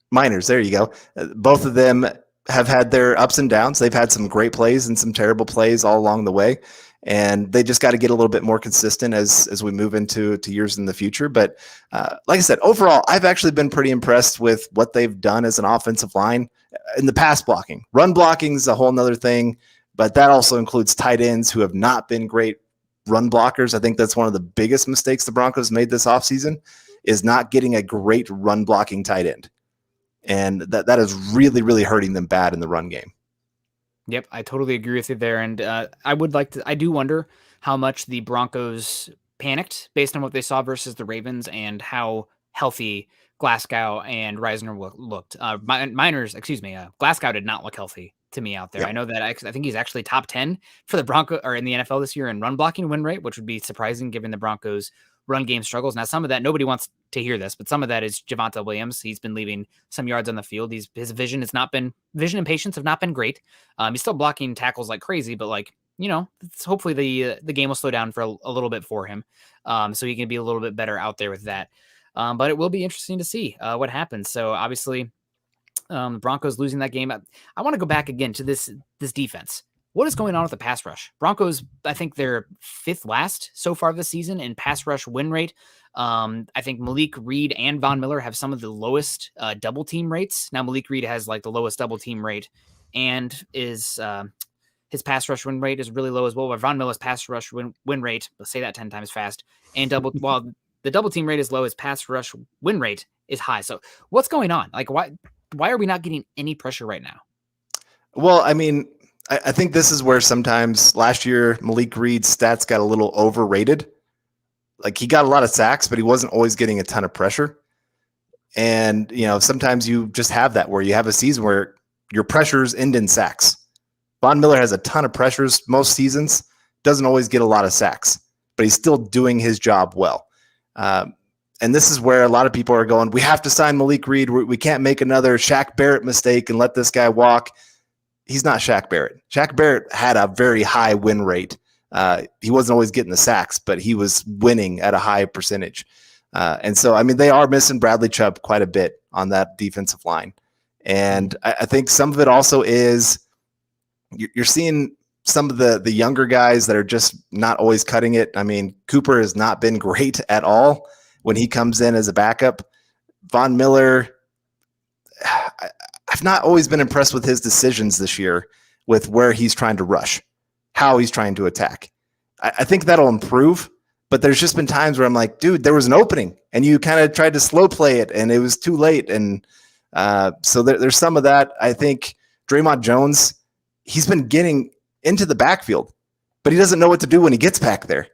there you go. Both of them have had their ups and downs. They've had some great plays and some terrible plays all along the way. And they just got to get a little bit more consistent as we move into years in the future. But like I said, overall, I've actually been pretty impressed with what they've done as an offensive line in the pass blocking. Run blocking is a whole nother thing, but that also includes tight ends who have not been great run blockers. I think that's one of the biggest mistakes the Broncos made this offseason, is not getting a great run blocking tight end. And that is really, really hurting them bad in the run game. Yep, I totally agree with you there. And I do wonder how much the Broncos panicked based on what they saw versus the Ravens and how healthy Glasgow and Reisner looked. Glasgow did not look healthy to me out there. Yeah. I know that I think he's actually top 10 for the Broncos or in the NFL this year in run blocking win rate, which would be surprising given the Broncos run game struggles. Now, some of that, nobody wants to hear this, but some of that is Javonte Williams. He's been leaving some yards on the field. His vision and patience have not been great. He's still blocking tackles like crazy, but hopefully the game will slow down for a little bit for him. So he can be a little bit better out there with that. But it will be interesting to see what happens. So obviously the Broncos losing that game. I want to go back again to this defense. What is going on with the pass rush? Broncos, I think they're 5th last so far this season in pass rush win rate. I think Malik Reed and Von Miller have some of the lowest double team rates. Now Malik Reed has like the lowest double team rate, and his pass rush win rate is really low as well. But Von Miller's pass rush win rate, let's say that 10 times fast, and while the double team rate is low, his pass rush win rate is high. So what's going on? Like why are we not getting any pressure right now? Well, I mean, I think this is where sometimes last year Malik Reed's stats got a little overrated. Like he got a lot of sacks, but he wasn't always getting a ton of pressure. And, sometimes you just have that where you have a season where your pressures end in sacks. Von Miller has a ton of pressures most seasons, doesn't always get a lot of sacks, but he's still doing his job well. And this is where a lot of people are going, we have to sign Malik Reed. We can't make another Shaq Barrett mistake and let this guy walk. He's not Shaq Barrett. Shaq Barrett had a very high win rate. He wasn't always getting the sacks, but he was winning at a high percentage. And so, I mean, they are missing Bradley Chubb quite a bit on that defensive line. And I think some of it also is you're seeing some of the younger guys that are just not always cutting it. I mean, Cooper has not been great at all when he comes in as a backup. Von Miller, I've not always been impressed with his decisions this year with where he's trying to rush, how he's trying to attack. I think that'll improve, but there's just been times where I'm like, dude, there was an opening and you kind of tried to slow play it and it was too late. And so there's some of that. I think Draymond Jones, he's been getting into the backfield, but he doesn't know what to do when he gets back there.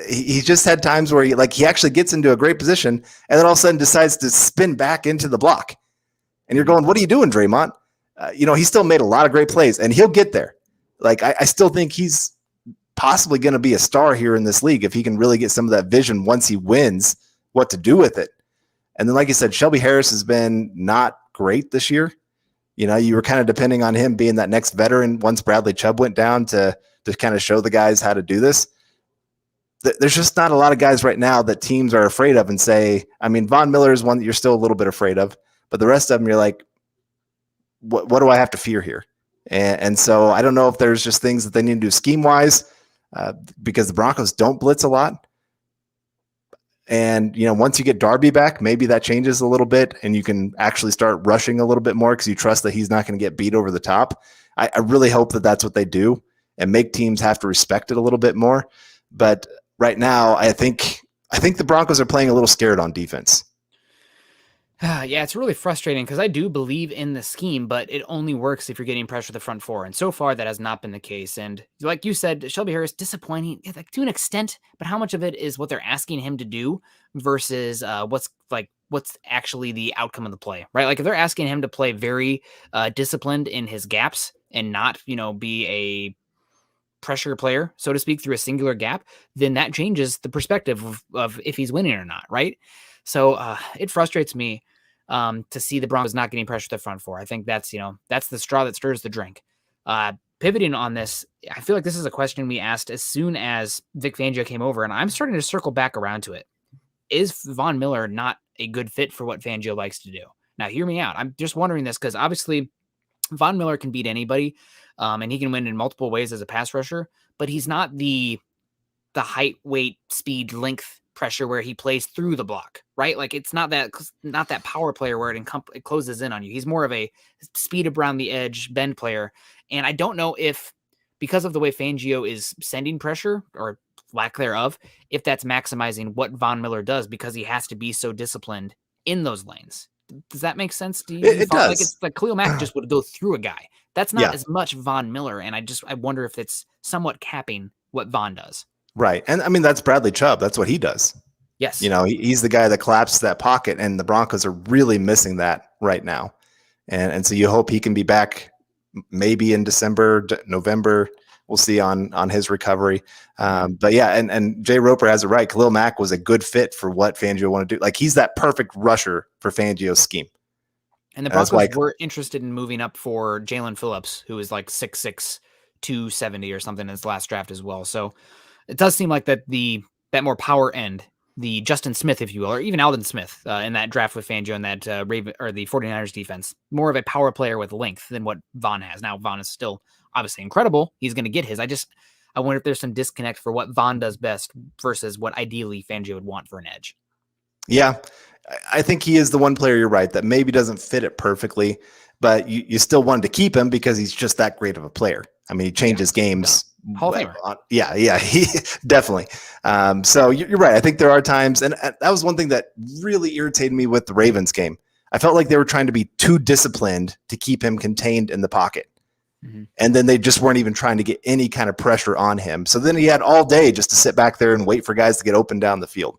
He just had times where he actually gets into a great position and then all of a sudden decides to spin back into the block. And you're going, what are you doing, Draymond? He still made a lot of great plays and he'll get there. I still think he's possibly going to be a star here in this league if he can really get some of that vision once he wins what to do with it. And then, like you said, Shelby Harris has been not great this year. You were kind of depending on him being that next veteran once Bradley Chubb went down to kind of show the guys how to do this. There's just not a lot of guys right now that teams are afraid of and say, I mean, Von Miller is one that you're still a little bit afraid of, but the rest of them, you're like, what do I have to fear here? And so I don't know if there's just things that they need to do scheme-wise because the Broncos don't blitz a lot. And, once you get Darby back, maybe that changes a little bit and you can actually start rushing a little bit more because you trust that he's not going to get beat over the top. I really hope that that's what they do and make teams have to respect it a little bit more. But right now, I think the Broncos are playing a little scared on defense. Yeah, it's really frustrating because I do believe in the scheme, but it only works if you're getting pressure to the front four. And so far, that has not been the case. And like you said, Shelby Harris, disappointing to an extent, but how much of it is what they're asking him to do versus what's actually the outcome of the play, right? Like if they're asking him to play very disciplined in his gaps and not, be a pressure player, so to speak, through a singular gap, then that changes the perspective of if he's winning or not, right? So it frustrates me to see the Broncos not getting pressure to the front four. I think that's the straw that stirs the drink. Pivoting on this, I feel like this is a question we asked as soon as Vic Fangio came over, and I'm starting to circle back around to it. Is Von Miller not a good fit for what Fangio likes to do? Now, hear me out. I'm just wondering this because obviously Von Miller can beat anybody, and he can win in multiple ways as a pass rusher, but he's not the height, weight, speed, length pressure where he plays through the block, right? Like it's not that power player where it closes in on you. He's more of a speed around the edge bend player. And I don't know if because of the way Fangio is sending pressure or lack thereof, if that's maximizing what Von Miller does because he has to be so disciplined in those lanes. Does that make sense to you? It does. Like it's like Khalil Mack just would go through a guy. That's not as much Von Miller. And I wonder if it's somewhat capping what Von does. Right. And I mean, that's Bradley Chubb. That's what he does. Yes. He's the guy that collapses that pocket, and the Broncos are really missing that right now. And so you hope he can be back maybe in December, November. We'll see on his recovery. But yeah, and Jay Roper has it right. Khalil Mack was a good fit for what Fangio wanted to do. Like he's that perfect rusher for Fangio's scheme. And the Broncos were interested in moving up for Jalen Phillips, who is like 6'6", 270 or something in his last draft as well. So it does seem like that more power end, the Justin Smith, if you will, or even Aldon Smith in that draft with Fangio and that the 49ers defense, more of a power player with length than what Von has. Now, Von is still obviously incredible. He's going to get his. I wonder if there's some disconnect for what Von does best versus what ideally Fangio would want for an edge. Yeah, I think he is the one player, you're right, that maybe doesn't fit it perfectly, but you still wanted to keep him because he's just that great of a player. I mean, he changes games. Hall of Famer. Yeah, he definitely. So you're right. I think there are times, and that was one thing that really irritated me with the Ravens game. I felt like they were trying to be too disciplined to keep him contained in the pocket. Mm-hmm. And then they just weren't even trying to get any kind of pressure on him. So then he had all day just to sit back there and wait for guys to get open down the field.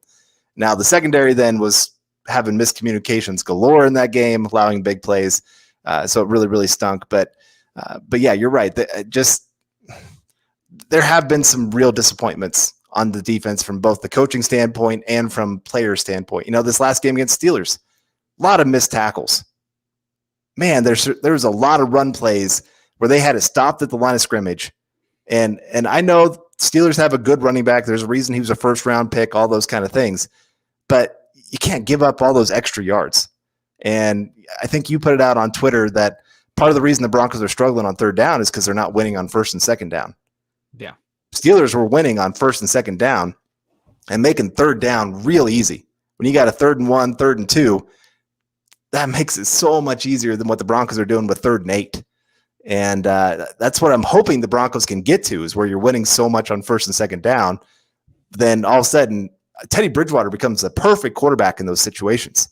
Now the secondary then was having miscommunications galore in that game, allowing big plays. So it really, really stunk. But yeah, you're right. There have been some real disappointments on the defense from both the coaching standpoint and from player standpoint. This last game against Steelers, a lot of missed tackles. Man, there was a lot of run plays where they had it stopped at the line of scrimmage. And I know Steelers have a good running back. There's a reason he was a first-round pick, all those kind of things. But you can't give up all those extra yards. And I think you put it out on Twitter that part of the reason the Broncos are struggling on third down is because they're not winning on first and second down. Yeah. Steelers were winning on first and second down and making third down real easy. When you got a 3rd and 1, 3rd and 2, that makes it so much easier than what the Broncos are doing with 3rd and 8. And that's what I'm hoping the Broncos can get to, is where you're winning so much on first and second down. Then all of a sudden, Teddy Bridgewater becomes the perfect quarterback in those situations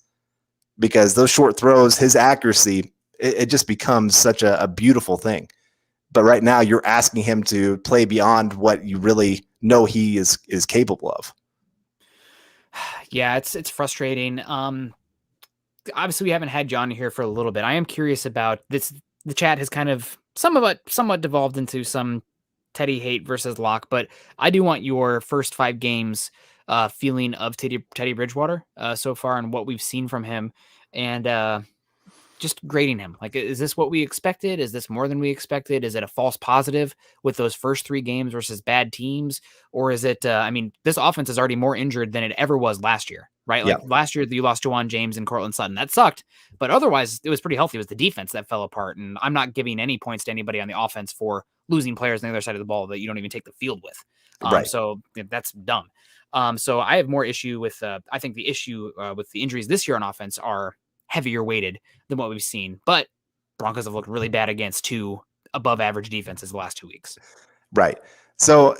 because those short throws, his accuracy, it just becomes such a beautiful thing. But right now you're asking him to play beyond what you really know he is capable of. Yeah, it's frustrating. Obviously we haven't had John here for a little bit. I am curious about this. The chat has kind of somewhat devolved into some Teddy hate versus Locke, but I do want your first 5 games feeling of Teddy Bridgewater so far and what we've seen from him, and just grading him. Like, is this what we expected? Is this more than we expected? Is it a false positive with those first 3 games versus bad teams? Or is it, I mean, this offense is already more injured than it ever was last year, right? Like last year, you lost Jawan James and Cortland Sutton. That sucked. But otherwise, it was pretty healthy. It was the defense that fell apart. And I'm not giving any points to anybody on the offense for losing players on the other side of the ball that you don't even take the field with. So that's dumb. So I have more issue with, I think the issue with the injuries this year on offense are heavier weighted than what we've seen, but Broncos have looked really bad against 2 above average defenses the last 2 weeks. Right. So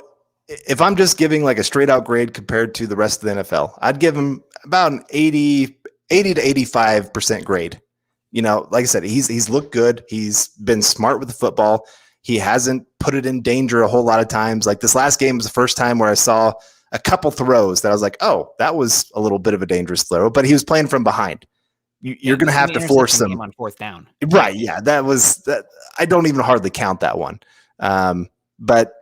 if I'm just giving like a straight out grade compared to the rest of the NFL, I'd give him about an 80 to 85% grade. You know, like I said, he's looked good. He's been smart with the football. He hasn't put it in danger a whole lot of times. Like this last game was the first time where I saw a couple throws that I was like, oh, that was a little bit of a dangerous throw, but he was playing from behind. You're going to have to force them on 4th down. Right. Yeah. That. I don't even hardly count that one. But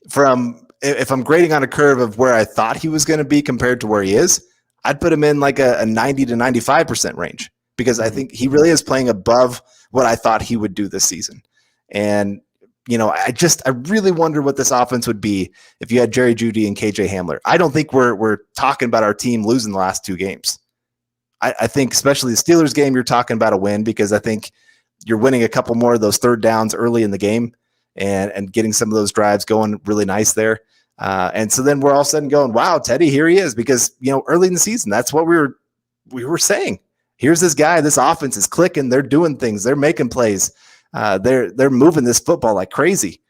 if I'm grading on a curve of where I thought he was going to be compared to where he is, I'd put him in like a 90 to 95% range because I think he really is playing above what I thought he would do this season. And, you know, I really wonder what this offense would be if you had Jerry Jeudy and KJ Hamler. I don't think we're talking about our team losing the last 2 games. I think especially the Steelers game, you're talking about a win because I think you're winning a couple more of those 3rd downs early in the game and getting some of those drives going really nice there. And so then we're all of a sudden going, wow, Teddy, here he is. Because, you know, early in the season, that's what we were saying. Here's this guy, this offense is clicking. They're doing things. They're making plays. They're moving this football like crazy.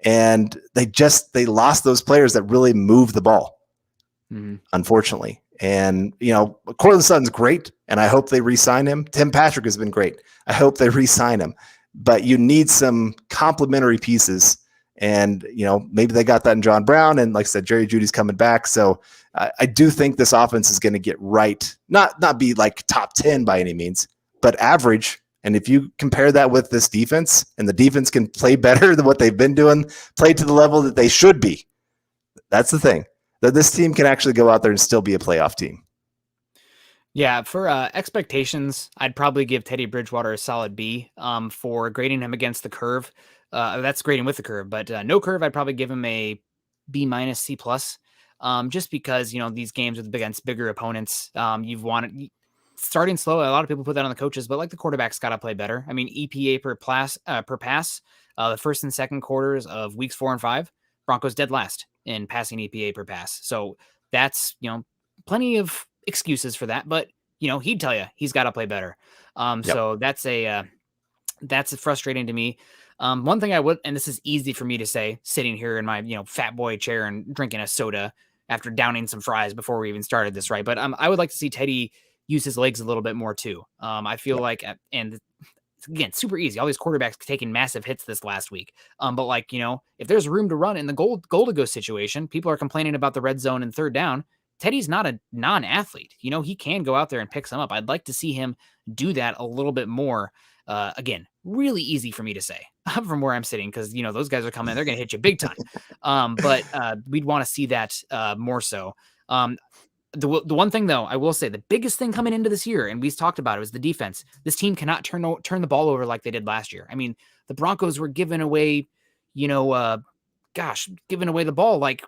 And they lost those players that really move the ball, unfortunately. And, you know, Cortland Sutton's great, and I hope they re-sign him. Tim Patrick has been great. I hope they re-sign him. But you need some complementary pieces. And, you know, maybe they got that in John Brown. And like I said, Jerry Jeudy's coming back. So I do think this offense is going to get right. Not be like top 10 by any means, but average. And if you compare that with this defense, and the defense can play better than what they've been doing, play to the level that they should be, that's the thing. That this team can actually go out there and still be a playoff team. Yeah, for expectations, I'd probably give Teddy Bridgewater a solid B for grading him against the curve. That's grading with the curve, but no curve, I'd probably give him a B minus, C plus, just because, you know, these games against bigger opponents, you've wanted starting slow. A lot of people put that on the coaches, but like the quarterback's got to play better. I mean, EPA per pass, the first and second quarters of weeks 4 and 5, Broncos dead last in passing EPA per pass. So that's, you know, plenty of excuses for that, but you know, he'd tell you he's got to play better. So that's frustrating to me. One thing I would, and this is easy for me to say sitting here in my, you know, fat boy chair and drinking a soda after downing some fries before we even started this, right? But I would like to see Teddy use his legs a little bit more too. I feel like, and again, super easy. All these quarterbacks taking massive hits this last week. But like, you know, if there's room to run in the goal to go situation, people are complaining about the red zone and 3rd down. Teddy's not a non-athlete. You know, he can go out there and pick some up. I'd like to see him do that a little bit more. Again, really easy for me to say from where I'm sitting, because, you know, those guys are coming, they're going to hit you big time. But we'd want to see that more so. The one thing, though, I will say the biggest thing coming into this year, and we've talked about it, was the defense. This team cannot turn the ball over like they did last year. I mean, the Broncos were giving away, you know, giving away the ball like,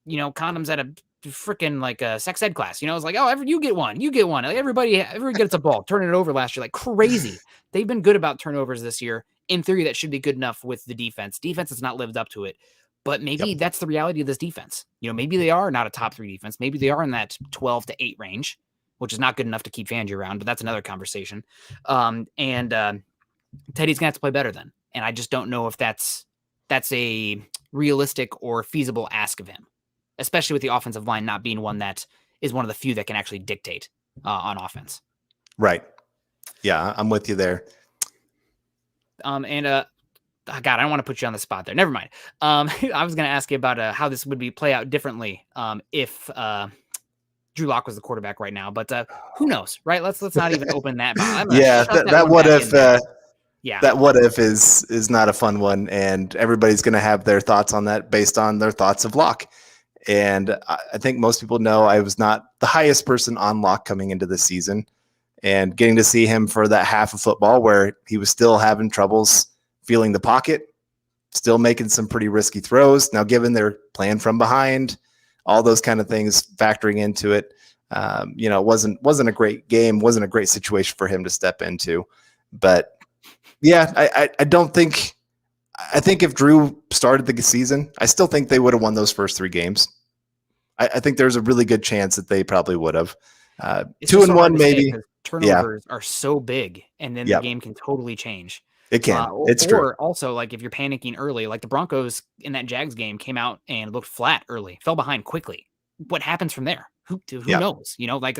you know, condoms at a freaking like a sex ed class. You know, it's like, oh, you get one. Like, everybody gets a ball. Turning it over last year like crazy. They've been good about turnovers this year. In theory, that should be good enough with the defense. Defense has not lived up to it. But maybe that's the reality of this defense. You know, maybe they are not a top 3 defense. Maybe they are in that 12 to 8 range, which is not good enough to keep Fangio around, but that's another conversation. Teddy's going to have to play better then. And I just don't know if that's a realistic or feasible ask of him, especially with the offensive line not being one that is one of the few that can actually dictate on offense. Right. Yeah, I'm with you there. God, I don't want to put you on the spot there. Never mind. I was going to ask you about how this would play out differently if Drew Lock was the quarterback right now, but who knows, right? Let's not even open that. That what if is not a fun one, and everybody's going to have their thoughts on that based on their thoughts of Lock. And I think most people know I was not the highest person on Lock coming into the season. And getting to see him for that half of football where he was still having troubles feeling the pocket, still making some pretty risky throws. Now, given they're playing from behind, all those kind of things factoring into it, it wasn't a great game, wasn't a great situation for him to step into. But yeah, I don't think. I think if Drew started the season, I still think they would have won those first 3 games. I think there's a really good chance that they probably would have. 2-1 maybe. Turnovers are so big, and then the game can totally change. It can. It's true. Or also, like if you're panicking early, like the Broncos in that Jags game came out and looked flat early, fell behind quickly. What happens from there? Who knows? Like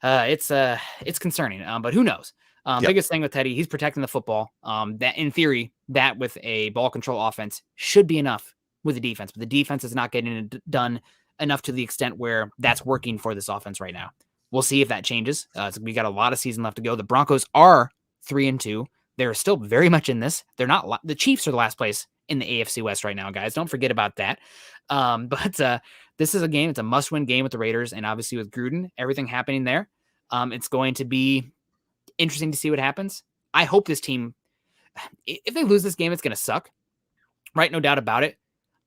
it's concerning. But who knows? Biggest thing with Teddy, he's protecting the football. That in theory, that with a ball control offense should be enough with the defense, but the defense is not getting it done enough to the extent where that's working for this offense right now. We'll see if that changes. We got a lot of season left to go. The Broncos are 3-2. They're still very much in this. They're not. The Chiefs are the last place in the AFC West right now, guys. Don't forget about that. But this is a game. It's a must-win game with the Raiders, and obviously with Gruden, everything happening there. It's going to be interesting to see what happens. I hope this team, if they lose this game, it's going to suck, right? No doubt about it.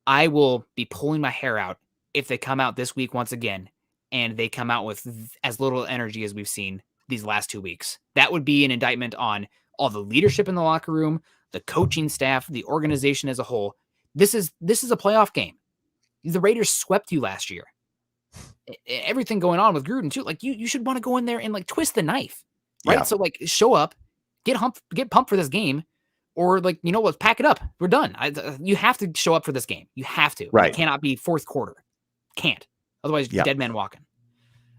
I will be pulling my hair out if they come out this week once again and they come out with as little energy as we've seen these last 2 weeks. That would be an indictment on all the leadership in the locker room, the coaching staff, the organization as a whole. This is a playoff game. The Raiders swept you last year. Everything going on with Gruden too. Like you should want to go in there and like twist the knife, right? Yeah. So like show up, get pumped for this game, or like, let's pack it up. We're done. You have to show up for this game. You have to. Right. It cannot be fourth quarter. Can't. Otherwise, dead man walking.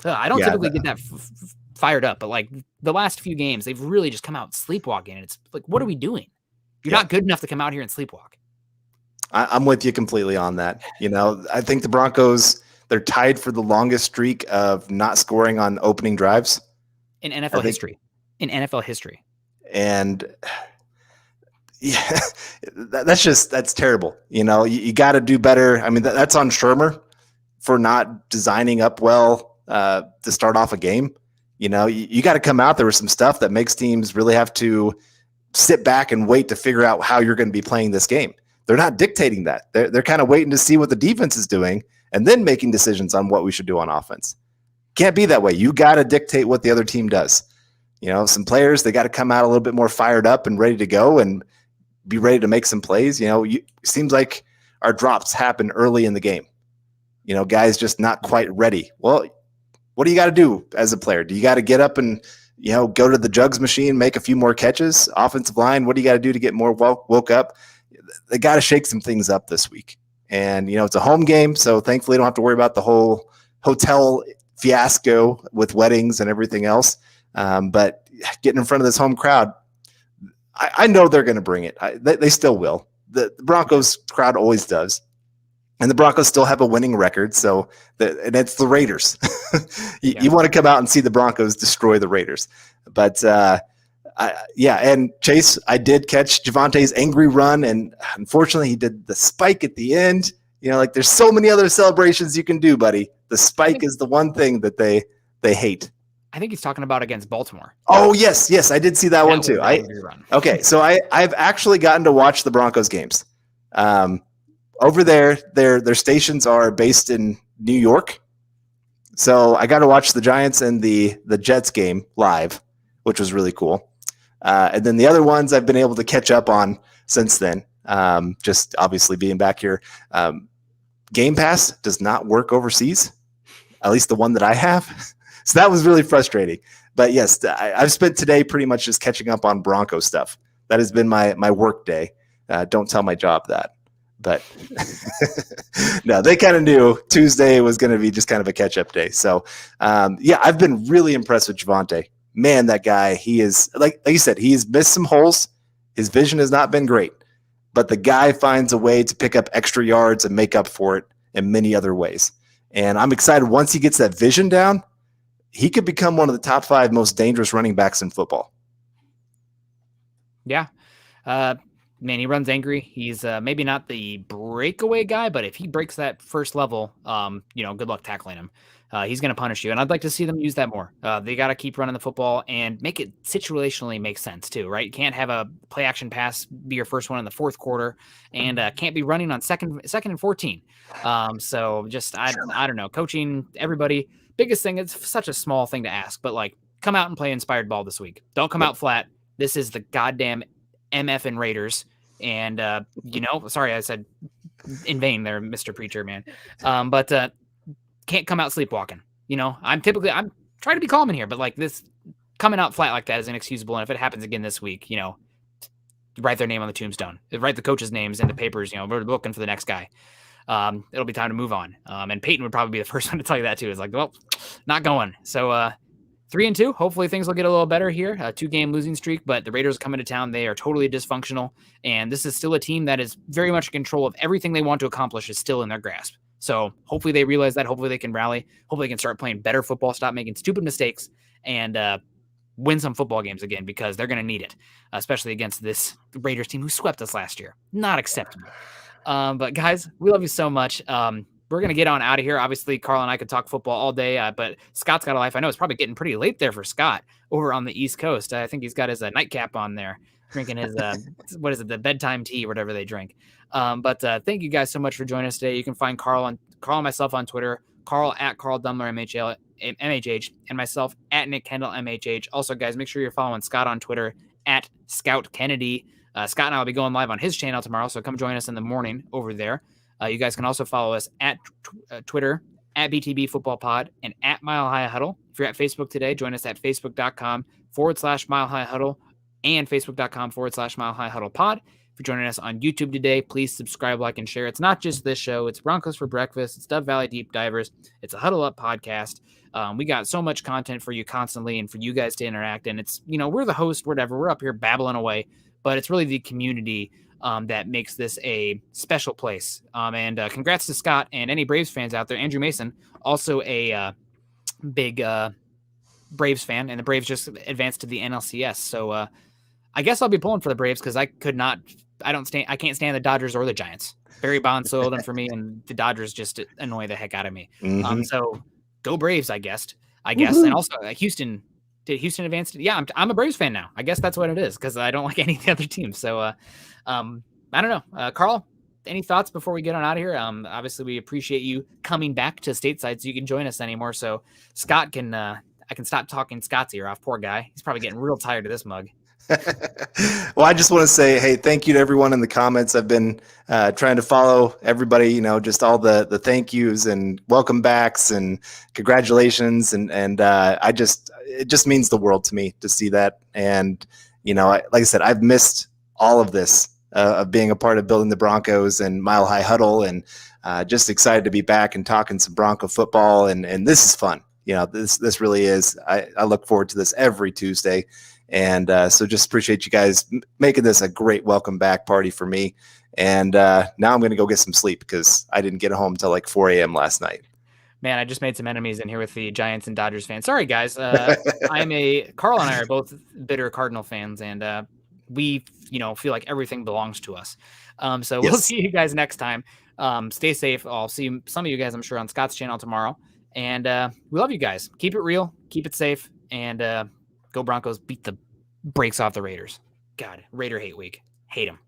I don't typically get that fired up, but like the last few games, they've really just come out sleepwalking, and it's like, what are we doing? You're not good enough to come out here and sleepwalk. I'm with you completely on that. I think the Broncos, they're tied for the longest streak of not scoring on opening drives in NFL history. In NFL history. And yeah, that's terrible. You got to do better. I mean, that's on Shermer for not designing up well to start off a game. You got to come out there with some stuff that makes teams really have to sit back and wait to figure out how you're going to be playing this game. They're not dictating that. They're kind of waiting to see what the defense is doing and then making decisions on what we should do on offense. Can't be that way. You got to dictate what the other team does. Some players, they got to come out a little bit more fired up and ready to go and be ready to make some plays. It seems like our drops happen early in the game. Guys just not quite ready. Well, what do you got to do as a player? Do you got to get up and, go to the jugs machine, make a few more catches? Offensive line, what do you got to do to get more woke up? They got to shake some things up this week. And, it's a home game, so thankfully don't have to worry about the whole hotel fiasco with weddings and everything else. But getting in front of this home crowd, I know they're going to bring it. They still will. The Broncos crowd always does. And the Broncos still have a winning record, and it's the Raiders. You want to come out and see the Broncos destroy the Raiders. But, and Chase, I did catch Javante's angry run, and unfortunately he did the spike at the end. There's so many other celebrations you can do, buddy. The spike is the one thing that they hate. I think he's talking about against Baltimore. Oh, yes, I did see that one too. Okay, so I've actually gotten to watch the Broncos games. Over there, their stations are based in New York. So I got to watch the Giants and the Jets game live, which was really cool. And then the other ones I've been able to catch up on since then, just obviously being back here. Game Pass does not work overseas, at least the one that I have. So that was really frustrating. But yes, I've spent today pretty much just catching up on Bronco stuff. That has been my work day. Don't tell my job that. But no, they kind of knew Tuesday was going to be just kind of a catch-up day. So, I've been really impressed with Javonte. Man, that guy, he is, like you said, he's missed some holes. His vision has not been great. But the guy finds a way to pick up extra yards and make up for it in many other ways. And I'm excited once he gets that vision down, he could become one of the top 5 most dangerous running backs in football. Yeah. Man, he runs angry. He's maybe not the breakaway guy, but if he breaks that first level, good luck tackling him. He's going to punish you. And I'd like to see them use that more. They got to keep running the football and make it situationally make sense too, right? You can't have a play action pass be your first one in the fourth quarter and can't be running on second and 14. So just, I don't know, coaching everybody. Biggest thing, it's such a small thing to ask, but like come out and play inspired ball this week. Don't come out flat. This is the goddamn MF and Raiders. And, sorry, I said in vain there, Mr. Preacher, man. But can't come out sleepwalking. I'm trying to be calm in here, but like this coming out flat like that is inexcusable. And if it happens again this week, write their name on the tombstone, write the coaches' names in the papers. We're looking for the next guy. It'll be time to move on. And Peyton would probably be the first one to tell you that too. Is like, well, not going. So 3-2. Hopefully things will get a little better here. A 2-game losing streak, but the Raiders coming to town. They are totally dysfunctional. And this is still a team that is very much in control of everything they want to accomplish is still in their grasp. So hopefully they realize that. Hopefully they can rally. Hopefully they can start playing better football, stop making stupid mistakes, and win some football games again because they're going to need it, especially against this Raiders team who swept us last year. Not acceptable. But guys, we love you so much. We're going to get on out of here. Obviously, Carl and I could talk football all day, but Scott's got a life. I know it's probably getting pretty late there for Scott over on the East Coast. I think he's got his nightcap on there, drinking his, the bedtime tea, whatever they drink. But thank you guys so much for joining us today. You can find Carl and myself on Twitter, Carl at Carl Dumler, MHH, and myself at Nick Kendell, MHH. Also, guys, make sure you're following Scott on Twitter at Scout Kennedy. Scott and I will be going live on his channel tomorrow, so come join us in the morning over there. You guys can also follow us at Twitter, at BTB Football Pod, and at Mile High Huddle. If you're at Facebook today, join us at facebook.com/Mile High Huddle and facebook.com/Mile High Huddle Pod. If you're joining us on YouTube today, please subscribe, like, and share. It's not just this show. It's Broncos for Breakfast. It's Dove Valley Deep Divers. It's a Huddle Up podcast. We got so much content for you constantly and for you guys to interact. And it's, we're the host, whatever. We're up here babbling away, but it's really the community that makes this a special place. And congrats to Scott and any Braves fans out there. Andrew Mason, also a big Braves fan, and the Braves just advanced to the NLCS. So I guess I'll be pulling for the Braves because I can't stand the Dodgers or the Giants. Barry Bonds soiled them for me, and the Dodgers just annoy the heck out of me. Mm-hmm. So go Braves, I guess. Woo-hoo. And also Houston. Did Houston advance? Yeah, I'm a Braves fan now. I guess that's what it is because I don't like any of the other teams. So I don't know. Carl, any thoughts before we get on out of here? Obviously, we appreciate you coming back to stateside so you can join us anymore. So Scott can I can stop talking Scott's ear off. Poor guy. He's probably getting real tired of this mug. Well, I just want to say, hey, thank you to everyone in the comments. I've been trying to follow everybody, just all the thank yous and welcome backs and congratulations. And it just means the world to me to see that. And, like I said, I've missed all of this of being a part of building the Broncos and Mile High Huddle, and just excited to be back and talking some Bronco football. And this is fun. This really is. I look forward to this every Tuesday. And so just appreciate you guys making this a great welcome back party for me. And now I'm going to go get some sleep because I didn't get home till like 4 a.m. last night. Man, I just made some enemies in here with the Giants and Dodgers fans. Sorry, guys. Carl and I are both bitter Cardinal fans, and we, feel like everything belongs to us. So We'll see you guys next time. Stay safe. I'll see some of you guys, I'm sure, on Scott's channel tomorrow. And we love you guys. Keep it real. Keep it safe. And go Broncos, beat the brakes off the Raiders. God, Raider hate week. Hate them.